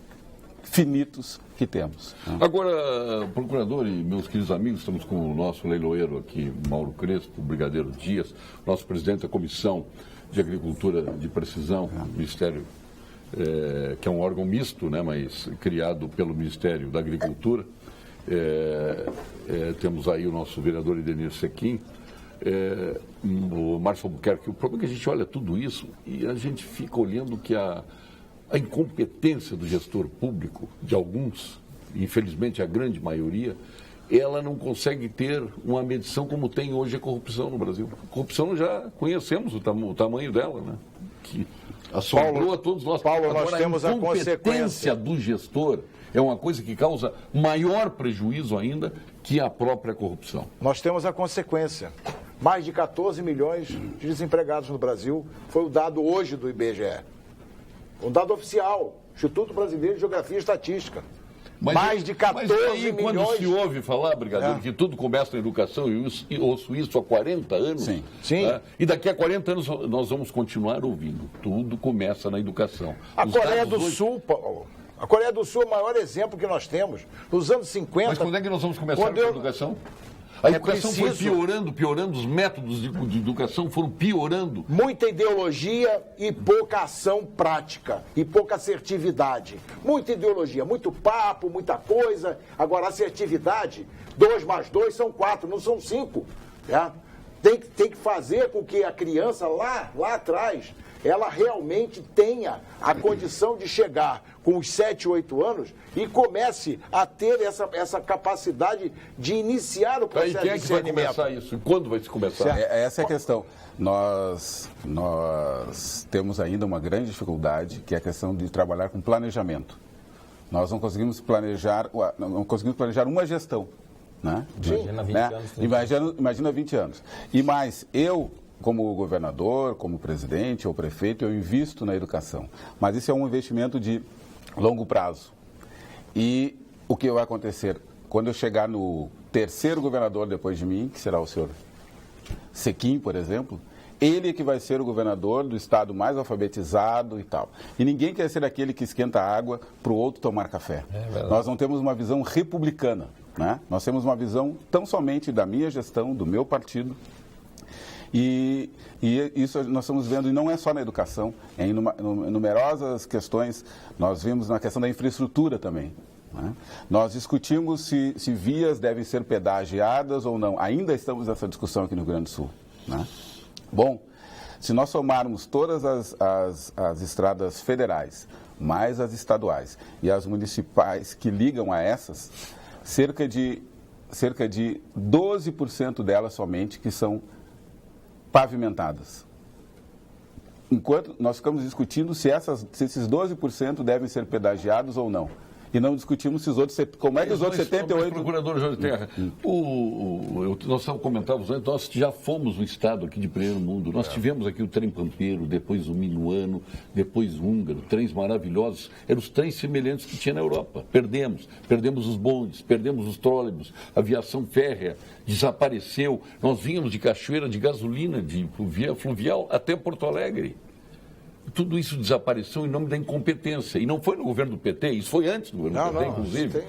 finitos que temos, né? Agora, procurador e meus queridos amigos, estamos com o nosso leiloeiro aqui, Mauro Crespo, o brigadeiro Dias, nosso presidente da Comissão de Agricultura de Precisão, Ministério, que é um órgão misto, né, mas criado pelo Ministério da Agricultura. Temos aí o nosso vereador Edenir Sequim, o Márcio Albuquerque. O problema é que a gente olha tudo isso e a gente fica olhando que a incompetência do gestor público, de alguns, infelizmente a grande maioria, ela não consegue ter uma medição como tem hoje a corrupção no Brasil. A corrupção já conhecemos o tamanho dela, né? Que assombrou a todos nós. Paulo, nós temos a consequência do gestor é uma coisa que causa maior prejuízo ainda que a própria corrupção. Nós temos a consequência. Mais de 14 milhões de desempregados no Brasil foi o dado hoje do IBGE. Um dado oficial. Instituto Brasileiro de Geografia e Estatística. Mais de 14 aí, milhões... quando se ouve falar, Brigadeiro, que tudo começa na educação, e ouço isso há 40 anos, Sim. Né? E daqui a 40 anos nós vamos continuar ouvindo. Tudo começa na educação. A Coreia do Sul, Paulo, a Coreia do Sul é o maior exemplo que nós temos. Nos anos 50... Mas quando é que nós vamos começar com a educação? A educação foi piorando, os métodos de educação foram piorando. Muita ideologia e pouca ação prática, e pouca assertividade. Muita ideologia, muito papo, muita coisa. Agora, assertividade, 2 mais 2 são 4, não são 5. Né? Tem que fazer com que a criança lá atrás, ela realmente tenha a condição de chegar com os 7, 8 anos e comece a ter essa capacidade de iniciar o processo de discernimento. Quem é que vai começar isso? Quando vai se começar? Essa é a questão. Nós temos ainda uma grande dificuldade, que é a questão de trabalhar com planejamento. Nós não conseguimos planejar uma gestão. Né? Imagina 20 anos. Imagina 20 anos. E mais, eu, como governador, como presidente ou prefeito, eu invisto na educação. Mas isso é um investimento de longo prazo. E o que vai acontecer? Quando eu chegar no terceiro governador depois de mim, que será o senhor Sequim, por exemplo, ele é que vai ser o governador do estado mais alfabetizado e tal. E ninguém quer ser aquele que esquenta a água para o outro tomar café. Nós não temos uma visão republicana, né? Nós temos uma visão tão somente da minha gestão, do meu partido. E isso nós estamos vendo, e não é só na educação, em numerosas questões. Nós vimos na questão da infraestrutura também. Né? Nós discutimos se vias devem ser pedagiadas ou não. Ainda estamos nessa discussão aqui no Rio Grande do Sul. Né? Bom, se nós somarmos todas as estradas federais, mais as estaduais e as municipais que ligam a essas, cerca de 12% delas somente que são pavimentadas. Enquanto nós ficamos discutindo se esses 12% devem ser pedagiados ou não. E não discutimos se os outros, como é que os outros 78... Procurador Jorge Terra, nós comentávamos antes, nós já fomos um estado aqui de primeiro mundo. Nós tivemos aqui o trem pampeiro, depois o minuano, depois o húngaro, trens maravilhosos. Eram os trens semelhantes que tinha na Europa. Perdemos os bondes, perdemos os trólebus, a aviação férrea desapareceu. Nós vínhamos de cachoeira de gasolina, de fluvial até Porto Alegre. Tudo isso desapareceu em nome da incompetência. E não foi no governo do PT, isso foi antes do governo do PT, inclusive.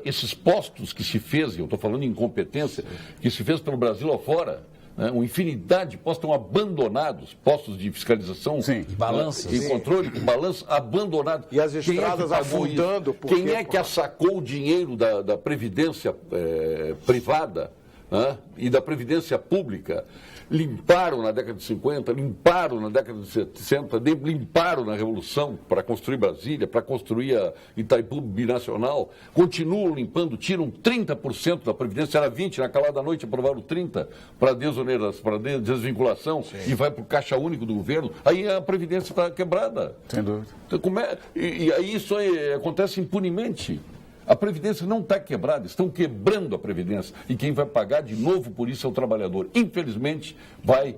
Esses postos que se fez, eu estou falando em incompetência, que se fez pelo Brasil afora, né, uma infinidade de postos estão abandonados, postos de fiscalização balanças, e controle, balanço abandonados. E as estradas afundando. Quem é que assacou o dinheiro da Previdência privada, né, e da Previdência pública? Limparam na década de 50, limparam na década de 60, limparam na Revolução para construir Brasília, para construir a Itaipu Binacional, continuam limpando, tiram 30% da Previdência, era 20%, na calada da noite aprovaram 30% para desoneração, para desvinculação. Sim. E vai para o caixa único do governo, aí a Previdência está quebrada. Sem dúvida. Então, e aí isso acontece impunemente. A Previdência não está quebrada, estão quebrando a Previdência. E quem vai pagar de novo por isso é o trabalhador. Infelizmente, vai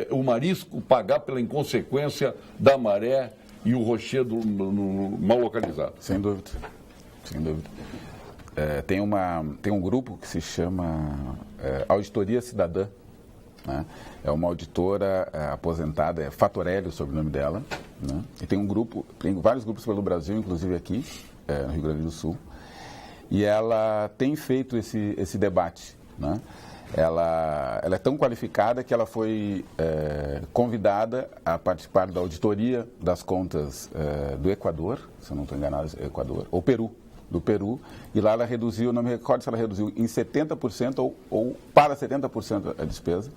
o marisco pagar pela inconsequência da maré e o rochedo mal localizado. Sem dúvida. Sem dúvida. Tem um grupo que se chama Auditoria Cidadã. Né? É uma auditora aposentada, é Fatorelli o sobrenome dela. Né? E tem vários grupos pelo Brasil, inclusive aqui, no Rio Grande do Sul. E ela tem feito esse debate. Né? Ela é tão qualificada que ela foi convidada a participar da auditoria das contas do Equador, se eu não estou enganado, Equador, ou Peru, do Peru, e lá ela reduziu, não me recordo se ela reduziu em 70% ou para 70% a despesa.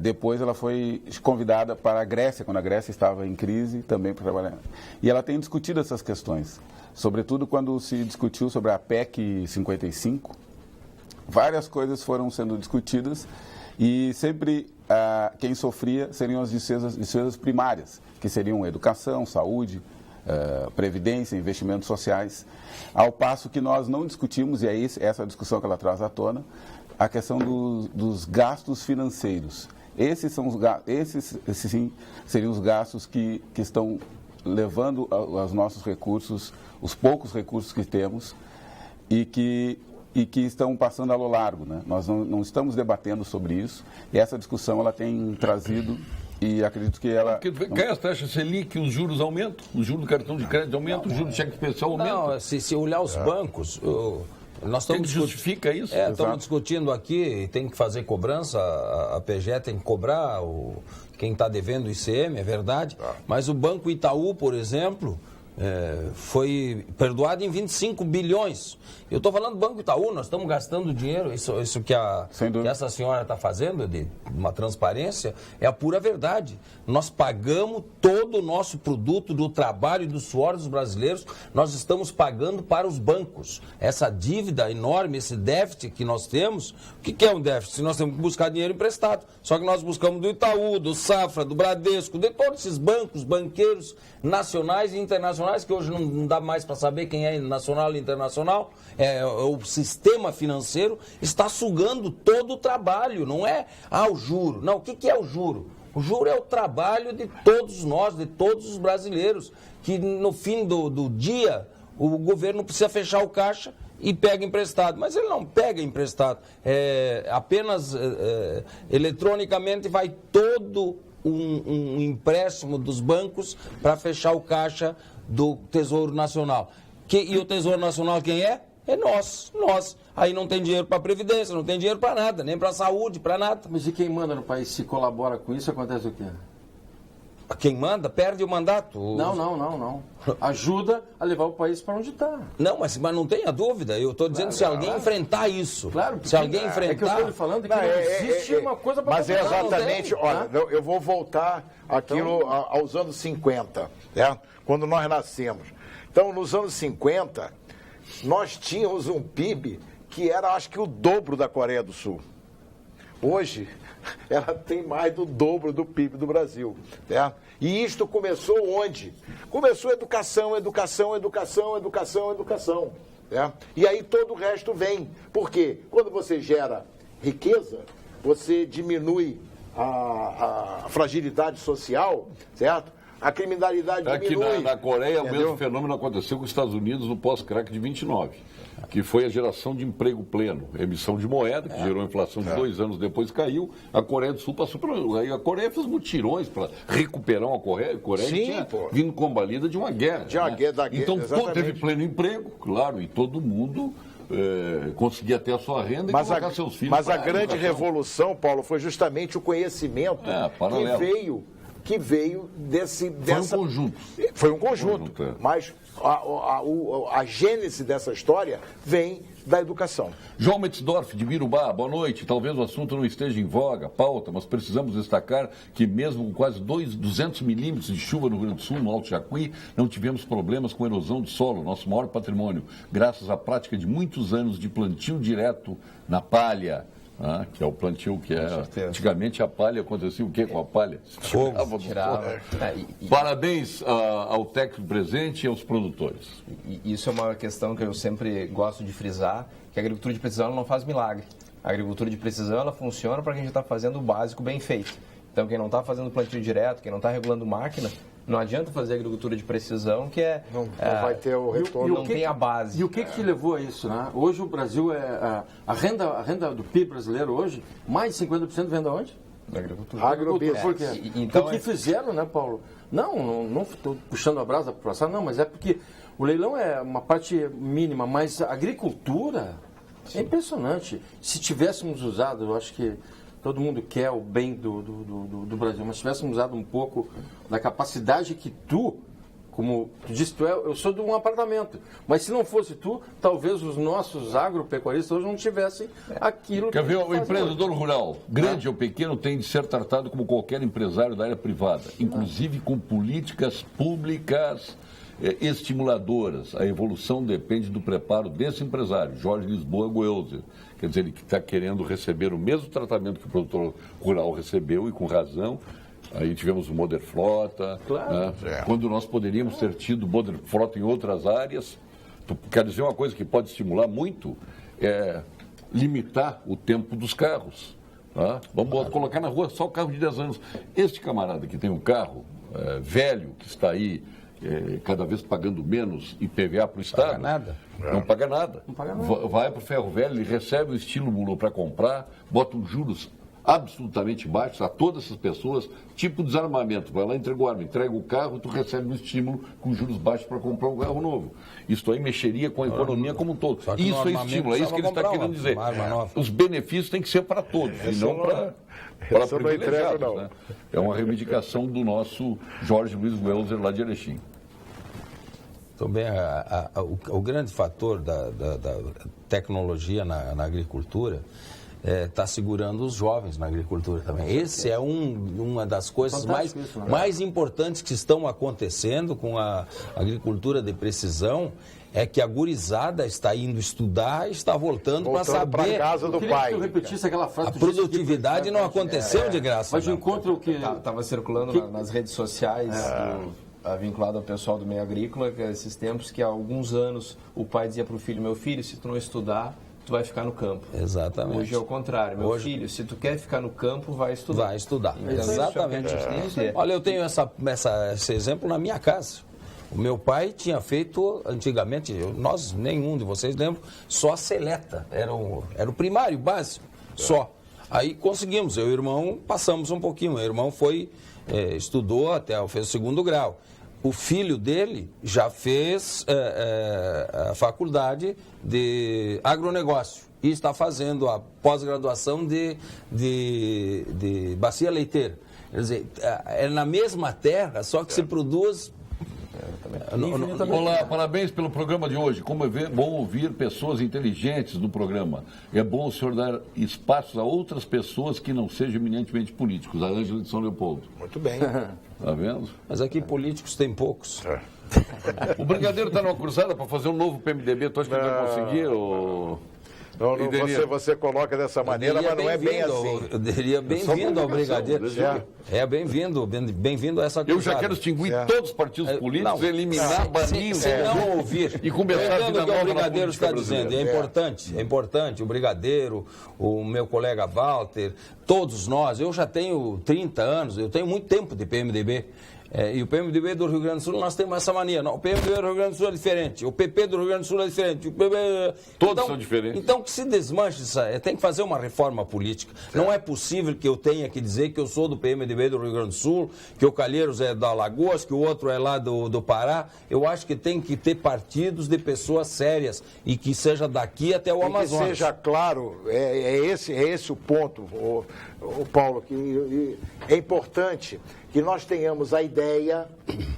Depois ela foi convidada para a Grécia, quando a Grécia estava em crise, também para trabalhar. E ela tem discutido essas questões. Sobretudo quando se discutiu sobre a PEC 55, várias coisas foram sendo discutidas e sempre quem sofria seriam as despesas primárias, que seriam educação, saúde, previdência, investimentos sociais, ao passo que nós não discutimos, e é essa discussão que ela traz à tona, a questão dos gastos financeiros. Esses sim seriam os gastos que estão levando os nossos recursos, os poucos recursos que temos e que estão passando ao largo, né? Nós não estamos debatendo sobre isso e essa discussão ela tem trazido e acredito que ela... Porque cai as taxas Selic, os juros aumentam, o juro do cartão de crédito aumenta, o juro do cheque especial aumenta. Não, se olhar os bancos... Nós Quem justifica isso? Estamos discutindo aqui, tem que fazer cobrança, a PGE tem que cobrar quem está devendo o ICM, é verdade. Mas o Banco Itaú, por exemplo, foi perdoado em 25 bilhões. Eu estou falando do Banco Itaú, nós estamos gastando dinheiro, isso que essa senhora está fazendo, de uma transparência, é a pura verdade. Nós pagamos todo o nosso produto do trabalho e do suor dos brasileiros, nós estamos pagando para os bancos. Essa dívida enorme, esse déficit que nós temos, o que é um déficit? Nós temos que buscar dinheiro emprestado. Só que nós buscamos do Itaú, do Safra, do Bradesco, de todos esses bancos, banqueiros nacionais e internacionais, que hoje não dá mais para saber quem é nacional e internacional. O sistema financeiro está sugando todo o trabalho, não é o juro. Não, o que é o juro? O juro é o trabalho de todos nós, de todos os brasileiros, que no fim do dia o governo precisa fechar o caixa e pega emprestado. Mas ele não pega emprestado, apenas eletronicamente vai todo um empréstimo dos bancos para fechar o caixa do Tesouro Nacional. E o Tesouro Nacional quem é? É nós. Aí não tem dinheiro para a Previdência, não tem dinheiro para nada, nem para a saúde, para nada. Mas e quem manda no país, se colabora com isso, acontece o quê? Quem manda perde o mandato. Não. Ajuda a levar o país para onde está. Não, mas não tenha dúvida. Eu estou dizendo se alguém enfrentar isso. Claro, se alguém enfrentar... É que eu estou lhe falando que não existe uma coisa para... Mas é exatamente... Olha, eu vou voltar aquilo aos anos 50, né? Quando nós nascemos. Então, nos anos 50, nós tínhamos um PIB que era, acho que, o dobro da Coreia do Sul. Hoje, ela tem mais do dobro do PIB do Brasil. Né? E isto começou onde? Começou educação. Né? E aí todo o resto vem. Por quê? Quando você gera riqueza, você diminui a fragilidade social, certo? A criminalidade diminui. Aqui na Coreia, entendeu? O mesmo fenômeno aconteceu com os Estados Unidos no pós-crack de 29, que foi a geração de emprego pleno, emissão de moeda, que gerou inflação de 2 anos depois caiu. A Coreia do Sul passou por... Aí a Coreia fez mutirões para recuperar a Coreia. A Coreia tinha vindo combalida de uma guerra. Então, teve pleno emprego, claro, e todo mundo... conseguia ter a sua renda e colocar seus filhos. Mas a grande revolução, Paulo, foi justamente o conhecimento que veio dessa... Foi um conjunto. Mas a gênese dessa história vem da educação. João Metzdorf, de Birubá, boa noite. Talvez o assunto não esteja em voga, pauta, mas precisamos destacar que mesmo com quase 200 milímetros de chuva no Rio Grande do Sul, no Alto Jacuí, não tivemos problemas com erosão de solo, nosso maior patrimônio, graças à prática de muitos anos de plantio direto na palha. Que é o plantio que antigamente a palha acontecia o quê com a palha? Tirava. Parabéns ao técnico presente e aos produtores. Isso é uma questão que eu sempre gosto de frisar, que a agricultura de precisão ela não faz milagre. A agricultura de precisão ela funciona para quem já está fazendo o básico bem feito. Então quem não está fazendo plantio direto, quem não está regulando máquina, não adianta fazer agricultura de precisão, que não vai ter o retorno. Não tem a base. E o que levou a isso, né? Hoje o Brasil a renda do PIB brasileiro hoje, mais de 50% vem de onde? Da agricultura. Agrobusiness. Por quê? Então, o que fizeram, né, Paulo? Não estou puxando a brasa para o passado, não, mas é porque o leilão é uma parte mínima, mas a agricultura é impressionante. Se tivéssemos usado, eu acho que todo mundo quer o bem do Brasil, mas se tivéssemos usado um pouco da capacidade que como tu disse, eu sou de um apartamento, mas se não fosse tu, talvez os nossos agropecuaristas hoje não tivessem aquilo Quer ver, o empreendedor rural, grande ou pequeno, tem de ser tratado como qualquer empresário da área privada, inclusive com políticas públicas estimuladoras. A evolução depende do preparo desse empresário, Jorge Lisboa Goelzer. Quer dizer, ele que está querendo receber o mesmo tratamento que o produtor rural recebeu, e com razão. Aí tivemos o Moderfrota, claro, né? Quando nós poderíamos ter tido Moderfrota em outras áreas. Quer dizer, uma coisa que pode estimular muito é limitar o tempo dos carros. Tá? Vamos colocar na rua só o carro de 10 anos. Este camarada que tem um carro velho, que está aí, cada vez pagando menos IPVA para o Estado. Paga nada. Não paga nada. Não paga nada. Vai para o ferro velho, ele recebe o estímulo para comprar, bota os juros absolutamente baixos a todas essas pessoas, tipo desarmamento. Vai lá, entrega o arma, entrega o carro, tu recebe um estímulo com juros baixos para comprar um carro novo. Isso aí mexeria com a economia como um todo. Isso é estímulo, é isso que ele está querendo dizer. Os benefícios têm que ser para todos, e não para privilegiados. Né? É uma reivindicação do nosso Jorge Luiz Welser, lá de Erechim. Também o grande fator da tecnologia na agricultura está segurando os jovens na agricultura também. Esse é uma das coisas mais importantes que estão acontecendo com a agricultura de precisão, é que a gurizada está indo estudar e está voltando para saber. Para a casa do pai. Que eu repetisse aquela frase. A produtividade não aconteceu de graça. Mas o encontro que estava circulando nas redes sociais vinculado ao pessoal do meio agrícola, que esses tempos que há alguns anos o pai dizia para o filho: meu filho, se tu não estudar, tu vai ficar no campo. Exatamente. Hoje é o contrário. Meu filho, se tu quer ficar no campo, vai estudar. Vai estudar. Então, exatamente. Olha, eu tenho esse exemplo na minha casa. O meu pai tinha feito, antigamente, nenhum de vocês lembram, só a seleta. Era o primário, básico, só. Aí conseguimos, eu e o irmão passamos um pouquinho. O irmão estudou fez o 2º grau. O filho dele já fez a faculdade de agronegócio e está fazendo a pós-graduação de bacia leiteira. Quer dizer, é na mesma terra, só que se produz... Olá, parabéns pelo programa de hoje. Como é bom ouvir pessoas inteligentes no programa. É bom o senhor dar espaços a outras pessoas que não sejam eminentemente políticos. A Ângela de São Leopoldo. Muito bem. Tá vendo? Mas aqui políticos tem poucos. O Brigadeiro está numa cruzada para fazer um novo PMDB. Tu acha que ele vai conseguir? Não, você coloca dessa maneira, mas não é bem assim. Eu diria bem-vindo ao Brigadeiro. Bem-vindo a essa cruzada. Eu já quero extinguir todos os partidos políticos, eliminar, banir, não ouvir. E começar a vida nova. O que o Brigadeiro está brasileira. dizendo é importante. O Brigadeiro, o meu colega Walter, todos nós. Eu já tenho 30 anos, eu tenho muito tempo de PMDB. E o PMDB do Rio Grande do Sul, nós temos essa mania. Não, o PMDB do Rio Grande do Sul é diferente, o PP do Rio Grande do Sul é diferente. Todos são diferentes. Então, que se desmanche isso, tem que fazer uma reforma política. Não é possível que eu tenha que dizer que eu sou do PMDB do Rio Grande do Sul, que o Calheiros é da Alagoas, que o outro é lá do Pará. Eu acho que tem que ter partidos de pessoas sérias e que seja daqui até o Amazonas. Que seja claro, é esse o ponto, o Paulo, que é importante que nós tenhamos a ideia,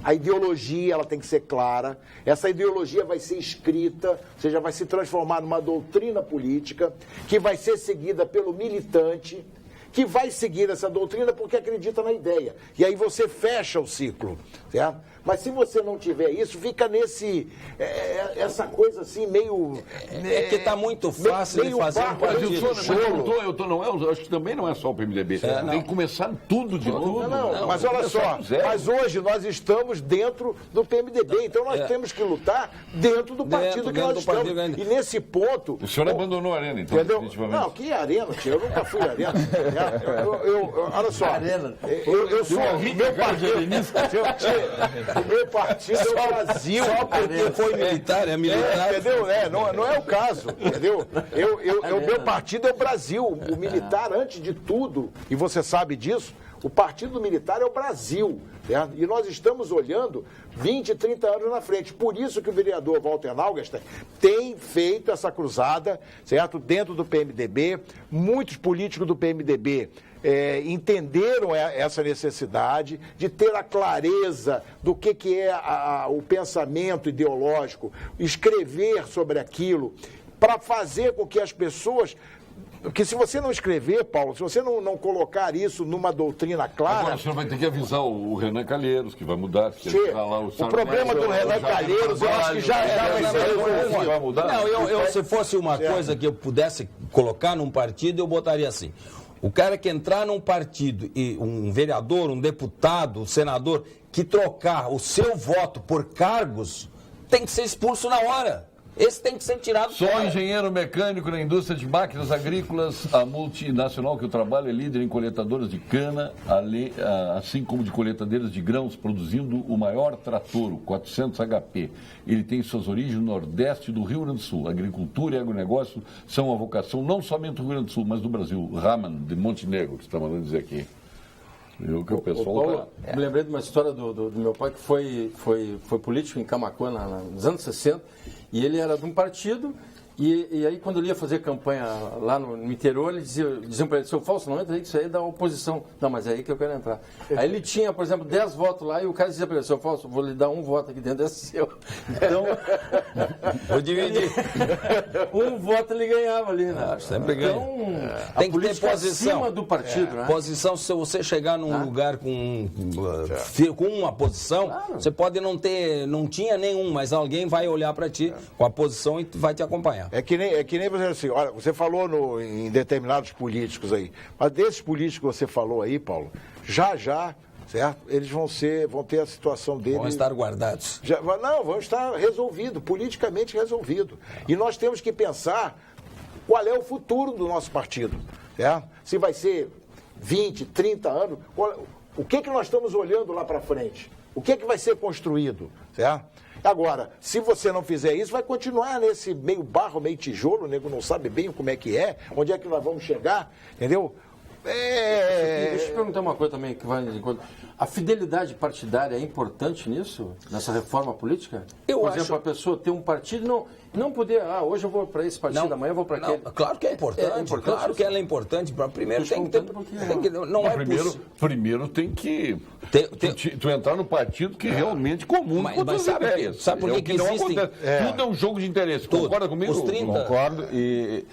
a ideologia, ela tem que ser clara. Essa ideologia vai ser escrita, ou seja, vai se transformar numa doutrina política que vai ser seguida pelo militante, que vai seguir essa doutrina porque acredita na ideia. E aí você fecha o ciclo, certo? Mas se você não tiver isso, fica essa coisa assim meio... É que está muito fácil de fazer um partido. Eu acho que também não é só o PMDB. Tem que começar tudo de novo. Mas olha só, mas hoje nós estamos dentro do PMDB, então nós temos que lutar dentro do partido que nós estamos. E nesse ponto... O senhor abandonou a Arena, então, entendeu? Não, que Arena, tio? Eu nunca fui à Arena. Olha só, eu sou meu partido... O meu partido é o Brasil. Só porque foi militar, é militar. Entendeu? Não é o caso, entendeu? O meu partido é o Brasil. O militar, antes de tudo, e você sabe disso, o partido militar é o Brasil. Certo? E nós estamos olhando 20, 30 anos na frente. Por isso que o vereador Walter Naugestan tem feito essa cruzada, certo? Dentro do PMDB. Muitos políticos do PMDB entenderam essa necessidade de ter a clareza do que é o pensamento ideológico, escrever sobre aquilo, para fazer com que as pessoas... Porque se você não escrever, Paulo, se você não colocar isso numa doutrina clara... Agora o senhor vai ter que avisar o Renan Calheiros, que vai mudar. O problema do Renan Calheiros, eu acho que já vai ser resolvido. Vai mudar? Não, se fosse uma coisa que eu pudesse colocar num partido, eu botaria assim. O cara que entrar num partido e um vereador, um deputado, um senador, que trocar o seu voto por cargos, tem que ser expulso na hora. Esse tem que ser tirado Sou fora. engenheiro mecânico na indústria de máquinas agrícolas. A multinacional que eu trabalho é líder em coletadoras de cana, assim como de coletadeiras de grãos, produzindo o maior trator, o 400 HP. Ele tem suas origens no nordeste do Rio Grande do Sul. Agricultura e agronegócio são a vocação não somente do Rio Grande do Sul, mas do Brasil. Raman, de Montenegro, que está mandando dizer aqui. Eu que o pessoal Paulo, me lembrei de uma história do meu pai que foi político em Camaquã nos anos 60, e ele era de um partido, e aí quando ele ia fazer campanha lá no interior, diziam para ele, seu Fausto, não entra aí, que isso aí é da oposição. Não, mas é aí que eu quero entrar. Aí ele tinha, por exemplo, 10 votos lá, e o cara dizia para ele, seu Fausto, vou lhe dar um voto aqui dentro, é seu. Então, vou dividir. Um voto ele ganhava ali, né? Sempre ganha. Então, tem que ter posição. Acima do partido, né? Posição, se você chegar num lugar com uma posição, você pode não tinha nenhum, mas alguém vai olhar para ti com a posição e vai te acompanhar. É que nem você assim, olha, você falou em determinados políticos aí, mas desses políticos que você falou aí, Paulo, já, certo? Eles vão ter a situação deles... Vão estar guardados. Vão estar resolvidos, politicamente resolvidos. E nós temos que pensar qual é o futuro do nosso partido, certo? Se vai ser 20, 30 anos, o que nós estamos olhando lá para frente? O que vai ser construído, certo? Agora, se você não fizer isso, vai continuar nesse meio barro, meio tijolo, o nego não sabe bem como é que é, onde é que nós vamos chegar, entendeu? Deixa eu te perguntar uma coisa também que vai de encontro. A fidelidade partidária é importante nisso, nessa reforma política? Por exemplo, a pessoa ter um partido não poder, hoje eu vou para esse partido, amanhã eu vou para aquele. Claro que é importante, claro que ela é importante. Primeiro tem que ter... Primeiro tem que... Tu entrar no partido que realmente comum com as ideias. Sabe por que existem... Tudo é um jogo de interesse. Concorda comigo? Os 30... Concordo. E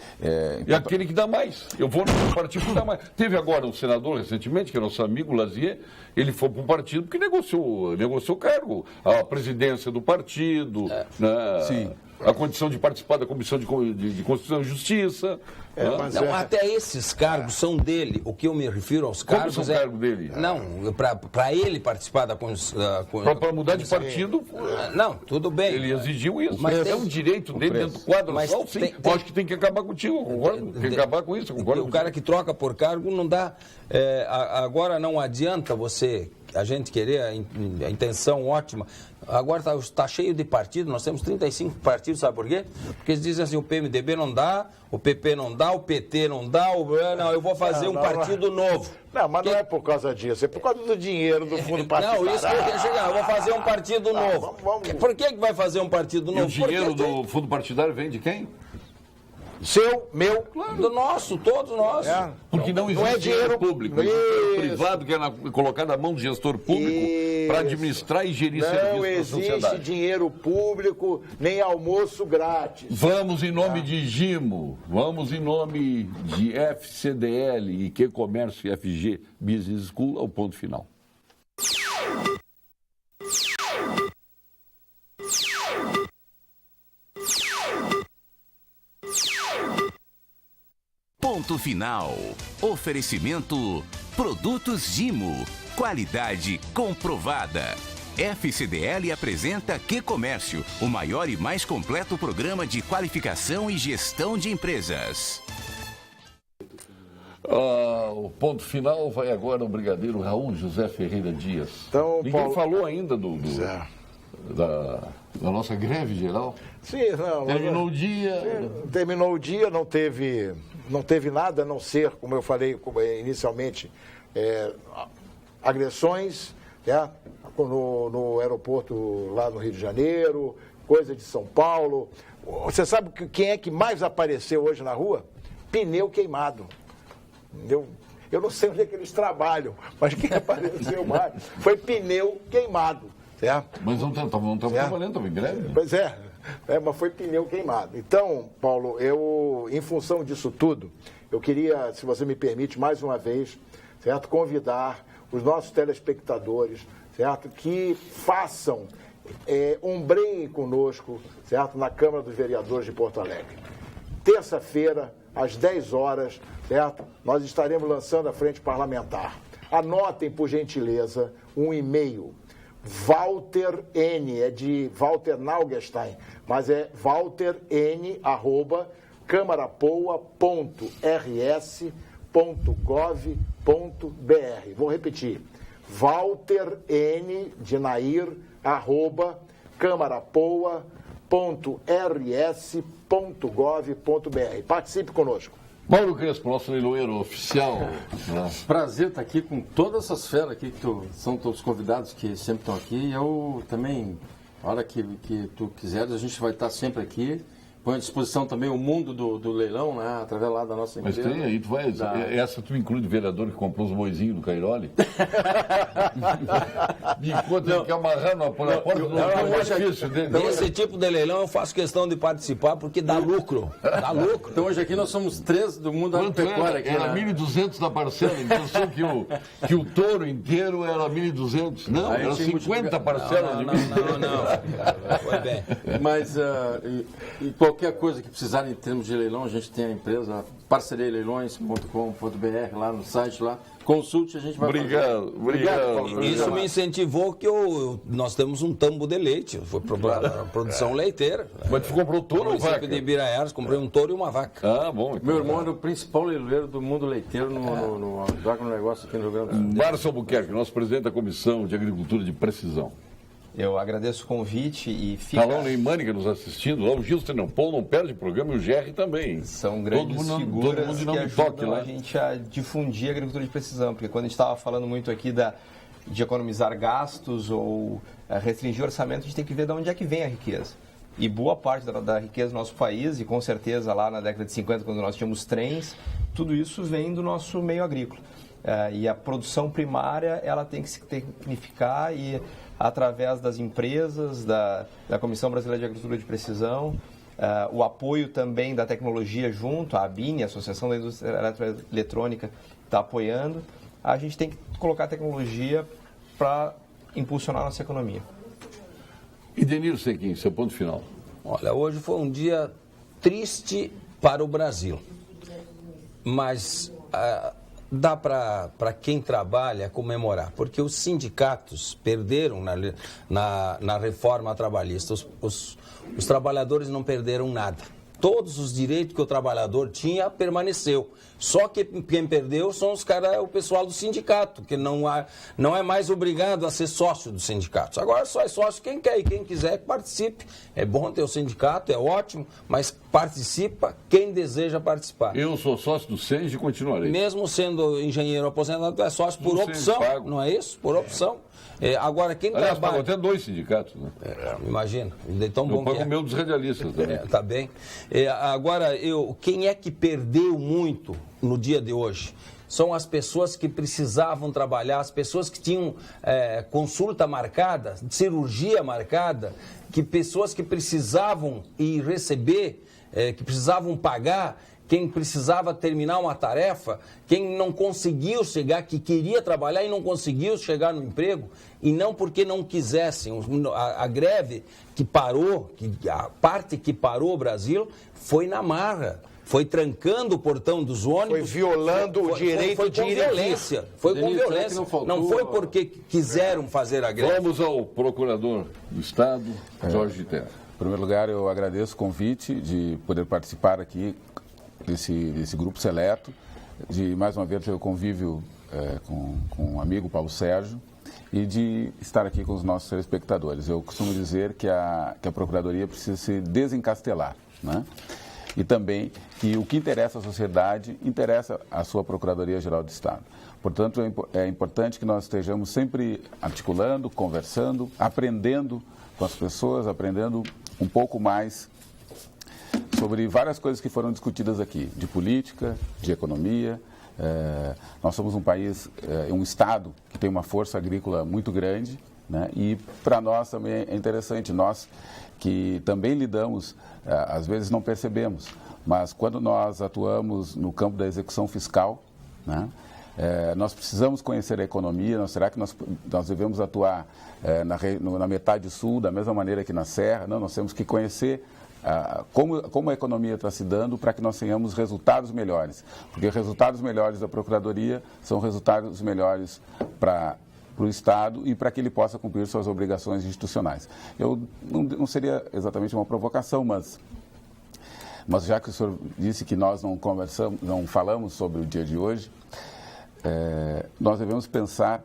aquele que dá mais. Eu vou no partido que dá mais. Teve agora um senador recentemente, que é nosso amigo Lazier, ele foi para um partido porque negociou o cargo, a presidência do partido, né? Sim. A condição de participar da Comissão de Constituição e Justiça. Até esses cargos são dele. O que eu me refiro aos cargos Como são cargo dele? Não, para ele participar da Constituição... Para mudar de partido... Não, tudo bem. Ele exigiu isso. Mas é um direito dele dentro do quadro. Mas sim, acho que tem que acabar contigo, concordo? Tem que acabar com isso, concordo? O cara que troca por cargo não dá... agora não adianta a gente querer a intenção ótima. Agora está cheio de partidos, nós temos 35 partidos, sabe por quê? Porque eles dizem assim, o PMDB não dá, o PP não dá, o PT não dá, eu vou fazer um partido novo. Não, mas não é por causa disso, é por causa do dinheiro do fundo partidário. Não, isso que eu quero chegar, eu vou fazer um partido novo. Por que vai fazer um partido novo? E o dinheiro do fundo partidário vem de quem? Seu, meu, claro. Do nosso, todos nós. Porque não existe dinheiro público, existe dinheiro privado que é colocado na mão do gestor público para administrar e gerir serviços para a sociedade. Não existe dinheiro público, nem almoço grátis. Vamos em nome de Gimo, vamos em nome de FCDL e Que Comércio e FG Business School ao ponto final. Ponto final. Oferecimento Produtos Gimo. Qualidade comprovada. FCDL apresenta Que Comércio, o maior e mais completo programa de qualificação e gestão de empresas. O ponto final vai agora o brigadeiro Raul José Ferreira Dias. Então, Ninguém falou ainda da nossa greve geral. Sim, não. Terminou o dia. Sim, terminou o dia, não teve nada a não ser, como eu falei inicialmente, agressões no aeroporto lá no Rio de Janeiro, coisa de São Paulo. Você sabe quem é que mais apareceu hoje na rua? Pneu queimado. Entendeu? Eu não sei onde é que eles trabalham, mas quem apareceu mais foi pneu queimado. Certo? Mas não estavam trabalhando, estavam em greve? Pois mas foi pneu queimado. Então, Paulo, em função disso tudo, eu queria, se você me permite, mais uma vez, certo, convidar os nossos telespectadores, certo, que façam, ombreiem conosco, certo, na Câmara dos Vereadores de Porto Alegre. Terça-feira, às 10 horas, certo, nós estaremos lançando a frente parlamentar. Anotem, por gentileza, um e-mail. Walter N, é de Walter Naugestein, mas é waltern@câmarapoa.rs.gov.br. Vou repetir, Walter N de Nair, @câmarapoa.rs.gov.br. Participe conosco. Mauro Crespo, nosso leiloeiro oficial. Prazer estar aqui com todas essas feras aqui, que são todos convidados que sempre estão aqui. Eu também, a hora que tu quiseres, a gente vai estar sempre aqui. Põe à disposição também o mundo do leilão, né, através lá da nossa empresa. Mas tem aí, tu vai. Essa tu inclui do vereador que comprou os boizinhos do Cairoli? Me conta que amarrar na porta do difícil dele. Esse tipo de leilão eu faço questão de participar porque dá lucro. Dá lucro. Então hoje aqui nós somos 3 do mundo agropecuário. Era 1.200 da parcela. Pensou que o touro inteiro era 1.200. Não, era 50 parcelas de 1.200. Não. Foi bem. Mas e qualquer coisa que precisarem em termos de leilão, a gente tem a empresa parcerialeilões.com.br lá no site lá. Consulte, a gente vai Obrigado. Isso me incentivou que nós temos um tambo de leite. Foi para produção leiteira. Mas tu comprou touro ou vaca? de Ibiraiaras, comprei um touro e uma vaca. Ah, bom. Então. Meu irmão era o principal leiloeiro do mundo leiteiro no agronegócio aqui no Rio Grande do Sul. Márcio Albuquerque, nosso presidente da Comissão de Agricultura de Precisão. Eu agradeço o convite e fica... Tá lá o Neymânica nos assistindo, lá o Gilson Tenempol não perde o programa e o GR também. São grandes figuras que ajudam a gente a difundir a agricultura de precisão, porque quando a gente estava falando muito aqui de economizar gastos ou restringir o orçamento, a gente tem que ver de onde é que vem a riqueza. E boa parte da riqueza do nosso país, e com certeza lá na década de 50, quando nós tínhamos trens, tudo isso vem do nosso meio agrícola. E a produção primária, ela tem que se tecnificar e através das empresas, da Comissão Brasileira de Agricultura de Precisão, o apoio também da tecnologia junto, a ABINE, a Associação da Indústria Eletroeletrônica, está apoiando. A gente tem que colocar a tecnologia para impulsionar a nossa economia. E Denir Sequim, seu ponto final. Olha, hoje foi um dia triste para o Brasil, mas dá para quem trabalha comemorar, porque os sindicatos perderam na reforma trabalhista, os trabalhadores não perderam nada. Todos os direitos que o trabalhador tinha permaneceu. Só que quem perdeu são o pessoal do sindicato, que não é mais obrigado a ser sócio dos sindicatos. Agora só é sócio quem quer e quem quiser que participe. É bom ter o sindicato, é ótimo, mas participa quem deseja participar. Eu sou sócio do SENG e continuarei. Mesmo sendo engenheiro aposentado, é sócio por opção, não é isso? Por opção. Agora, quem Aliás, trabalha... pagou até 2 sindicatos, né? Imagina, de tão bom que é. Eu pago o meu dos radialistas também. Tá bem. Agora, quem é que perdeu muito no dia de hoje? São as pessoas que precisavam trabalhar, as pessoas que tinham consulta marcada, cirurgia marcada, pessoas que precisavam ir receber, que precisavam pagar, quem precisava terminar uma tarefa, quem não conseguiu chegar, que queria trabalhar e não conseguiu chegar no emprego, e não porque não quisessem. A greve que parou, a parte que parou o Brasil, foi na marra. Foi trancando o portão dos ônibus. Foi violando o direito de ir e vir. Foi com violência. Não foi porque quiseram fazer a greve. Vamos ao procurador do Estado, Jorge Terra. Em primeiro lugar, eu agradeço o convite de poder participar aqui desse grupo seleto, de mais uma vez ter o convívio com o amigo Paulo Sérgio e de estar aqui com os nossos telespectadores. Eu costumo dizer que a Procuradoria precisa se desencastelar, né? E também que o que interessa à sociedade interessa à sua Procuradoria-Geral do Estado. Portanto, é importante que nós estejamos sempre articulando, conversando, aprendendo com as pessoas, aprendendo um pouco mais sobre várias coisas que foram discutidas aqui, de política, de economia. Nós somos um país, um Estado que tem uma força agrícola muito grande, né? E para nós também é interessante, nós que também lidamos, às vezes não percebemos, mas quando nós atuamos no campo da execução fiscal, né? Nós precisamos conhecer a economia. Será que nós devemos atuar na metade sul da mesma maneira que na Serra? Não, nós temos que conhecer como a economia está se dando para que nós tenhamos resultados melhores. Porque resultados melhores da Procuradoria são resultados melhores para o Estado e para que ele possa cumprir suas obrigações institucionais. Eu não seria exatamente uma provocação, mas já que o senhor disse que nós não falamos sobre o dia de hoje, nós devemos pensar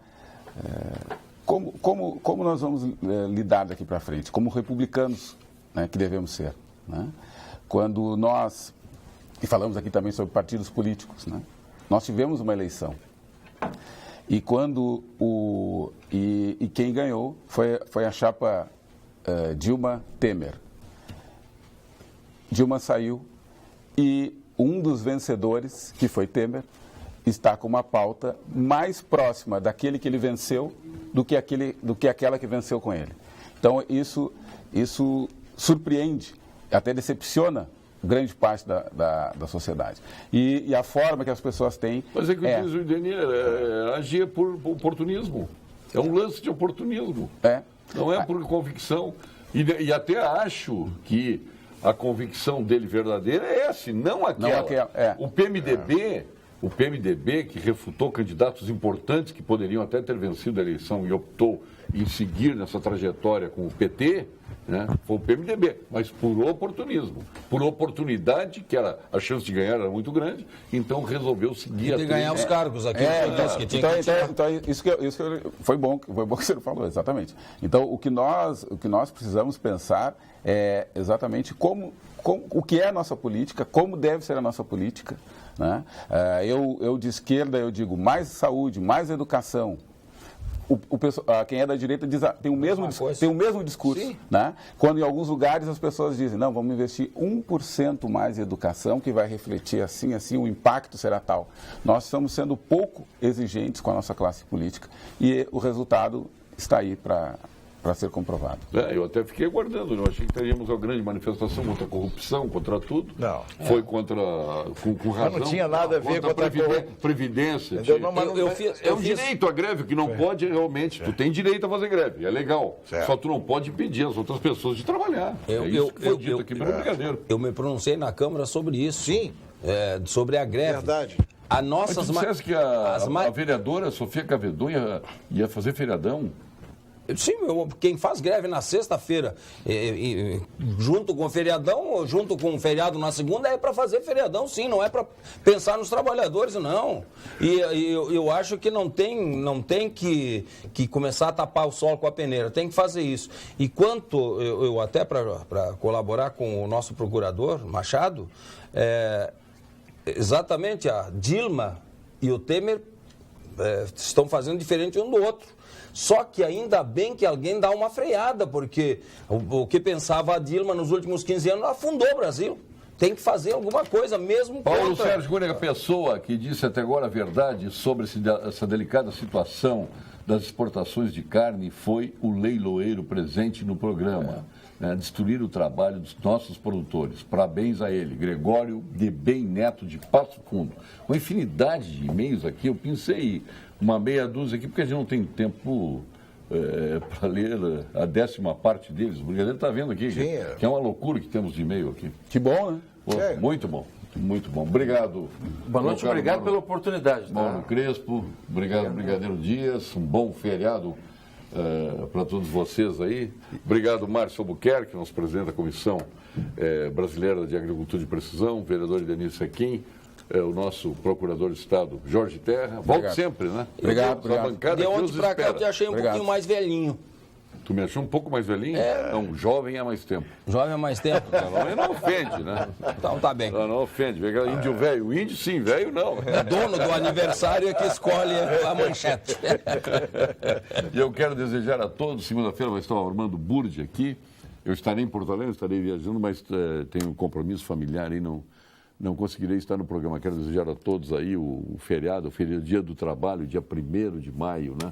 como nós vamos lidar daqui para frente, como republicanos, né, que devemos ser. Né? Quando nós, e falamos aqui também sobre partidos políticos, né? Nós tivemos uma eleição. E quando quem ganhou foi a chapa Dilma-Temer. Dilma saiu e um dos vencedores, que foi Temer, está com uma pauta mais próxima daquele que ele venceu do que aquela que venceu com ele. Então, isso surpreende, até decepciona grande parte da sociedade. E a forma que as pessoas têm... Mas é que o diz o Denier, agir por oportunismo. É um lance de oportunismo. Não é por convicção. E até acho que a convicção dele verdadeira é essa, não aquela. O PMDB, que refutou candidatos importantes que poderiam até ter vencido a eleição e optou em seguir nessa trajetória com o PT, né, foi o PMDB, mas por oportunismo, por oportunidade, que a chance de ganhar era muito grande, então resolveu seguir de ganhar os cargos aqui. Isso foi bom que você falou, exatamente. Então, o que nós precisamos pensar é exatamente o que é a nossa política, como deve ser a nossa política. Né? Eu de esquerda, eu digo mais saúde, mais educação. Quem é da direita tem o mesmo discurso. Né? Quando em alguns lugares as pessoas dizem, não, vamos investir 1% mais em educação, que vai refletir assim, o impacto será tal. Nós estamos sendo pouco exigentes com a nossa classe política e o resultado está aí para ser comprovado. Eu até fiquei aguardando, eu achei que teríamos uma grande manifestação contra a corrupção, contra tudo. Não. Foi contra, com razão. Não tinha nada a ver com a Previdência. É um direito a greve, que não pode realmente. Tu tem direito a fazer greve, é legal. Certo. Só tu não pode impedir as outras pessoas de trabalhar. Isso que foi dito aqui pelo brigadeiro. Eu me pronunciei na Câmara sobre isso. Sim. Sobre a greve. Verdade. Mas tu disseste que a vereadora Sofia Cavedon ia fazer feriadão? Sim, quem faz greve na sexta-feira, junto com o feriadão, ou junto com o feriado na segunda, é para fazer feriadão, sim, não é para pensar nos trabalhadores, não. E eu acho que não tem que começar a tapar o sol com a peneira, tem que fazer isso. E quanto, eu até para colaborar com o nosso procurador, Machado, exatamente a Dilma e o Temer estão fazendo diferente um do outro. Só que ainda bem que alguém dá uma freada, porque o que pensava a Dilma nos últimos 15 anos afundou o Brasil. Tem que fazer alguma coisa mesmo. Paulo Sérgio Cunha, a pessoa que disse até agora a verdade sobre essa delicada situação das exportações de carne foi o leiloeiro presente no programa. Né, destruir o trabalho dos nossos produtores. Parabéns a ele, Gregório de Bem Neto de Passo Fundo. Uma infinidade de e-mails aqui, eu pensei uma meia dúzia aqui, porque a gente não tem tempo para ler a 10ª parte deles. O brigadeiro está vendo aqui, que é uma loucura que temos de e-mail aqui. Que bom, né? Muito bom. Muito bom. Obrigado. Boa noite, obrigado pela oportunidade. Mauro Crespo, obrigado, Brigadeiro Dias. Um bom feriado para todos vocês aí. Obrigado, Márcio Albuquerque, nosso presidente da Comissão Brasileira de Agricultura de Precisão, vereador Denise Sequim, o nosso procurador de Estado, Jorge Terra. Volte sempre, né? Obrigado. De ontem para cá eu te achei um pouquinho mais velhinho. Tu me achou um pouco mais velhinho? Não, jovem há mais tempo. Jovem há mais tempo? Não ofende, né? Então tá bem. Não ofende. Índio velho. O índio sim, velho não. O dono do aniversário é que escolhe a manchete. E eu quero desejar a todos, segunda-feira vai estar o Armando Burdi aqui. Eu estarei em Porto Alegre, estarei viajando, mas tenho um compromisso familiar e não conseguirei estar no programa. Quero desejar a todos aí o feriado, dia do trabalho, dia 1º de maio, né?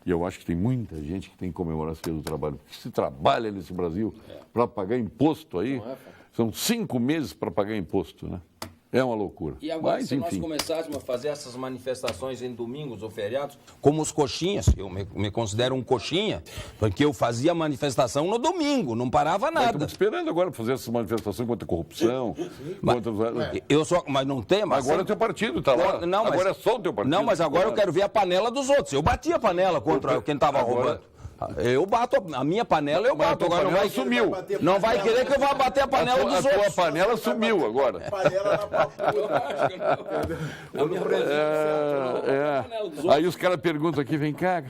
E eu acho que tem muita gente que tem que comemorar esse dia do trabalho. Porque se trabalha nesse Brasil para pagar imposto aí, são 5 meses para pagar imposto, né? É uma loucura. E agora, mas, se enfim, nós começássemos a fazer essas manifestações em domingos ou feriados, como os coxinhas, eu me considero um coxinha, porque eu fazia manifestação no domingo, não parava nada. Estamos esperando agora fazer essas manifestações contra a corrupção. Mas não tem. Mas agora o teu partido está lá. Não, agora é só o teu partido. Não, mas agora eu quero ver a panela dos outros. Eu bati a panela contra quem estava roubando. Eu bato a minha panela, eu bato. Agora não vai sumiu. Não vai querer que eu vá bater a panela dos outros. A tua panela sumiu agora. Aí os caras perguntam aqui, vem cá,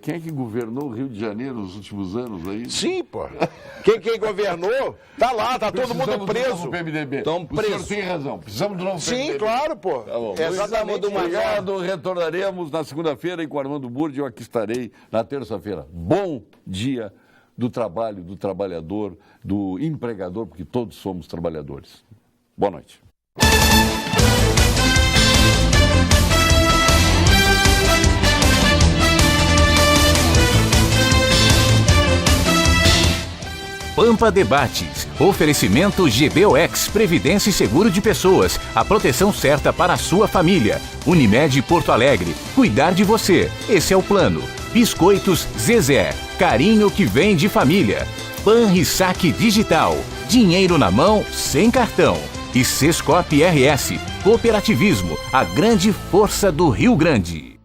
quem é que governou o Rio de Janeiro nos últimos anos aí? Sim, pô. Quem governou, tá lá, tá todo mundo preso. Estão presos. O senhor tem razão. Precisamos do novo PMDB. Sim, claro, pô. Tá bom. Exatamente. Obrigado. Retornaremos na segunda-feira e com Armando Burdi. Eu aqui estarei na terça-feira. Bom dia do trabalho, do trabalhador, do empregador, porque todos somos trabalhadores. Boa noite. Pampa Debates. Oferecimento GBOX, Previdência e Seguro de Pessoas. A proteção certa para a sua família. Unimed Porto Alegre. Cuidar de você. Esse é o plano. Biscoitos Zezé. Carinho que vem de família. Panrisac Digital. Dinheiro na mão, sem cartão. E Sescop RS. Cooperativismo. A grande força do Rio Grande.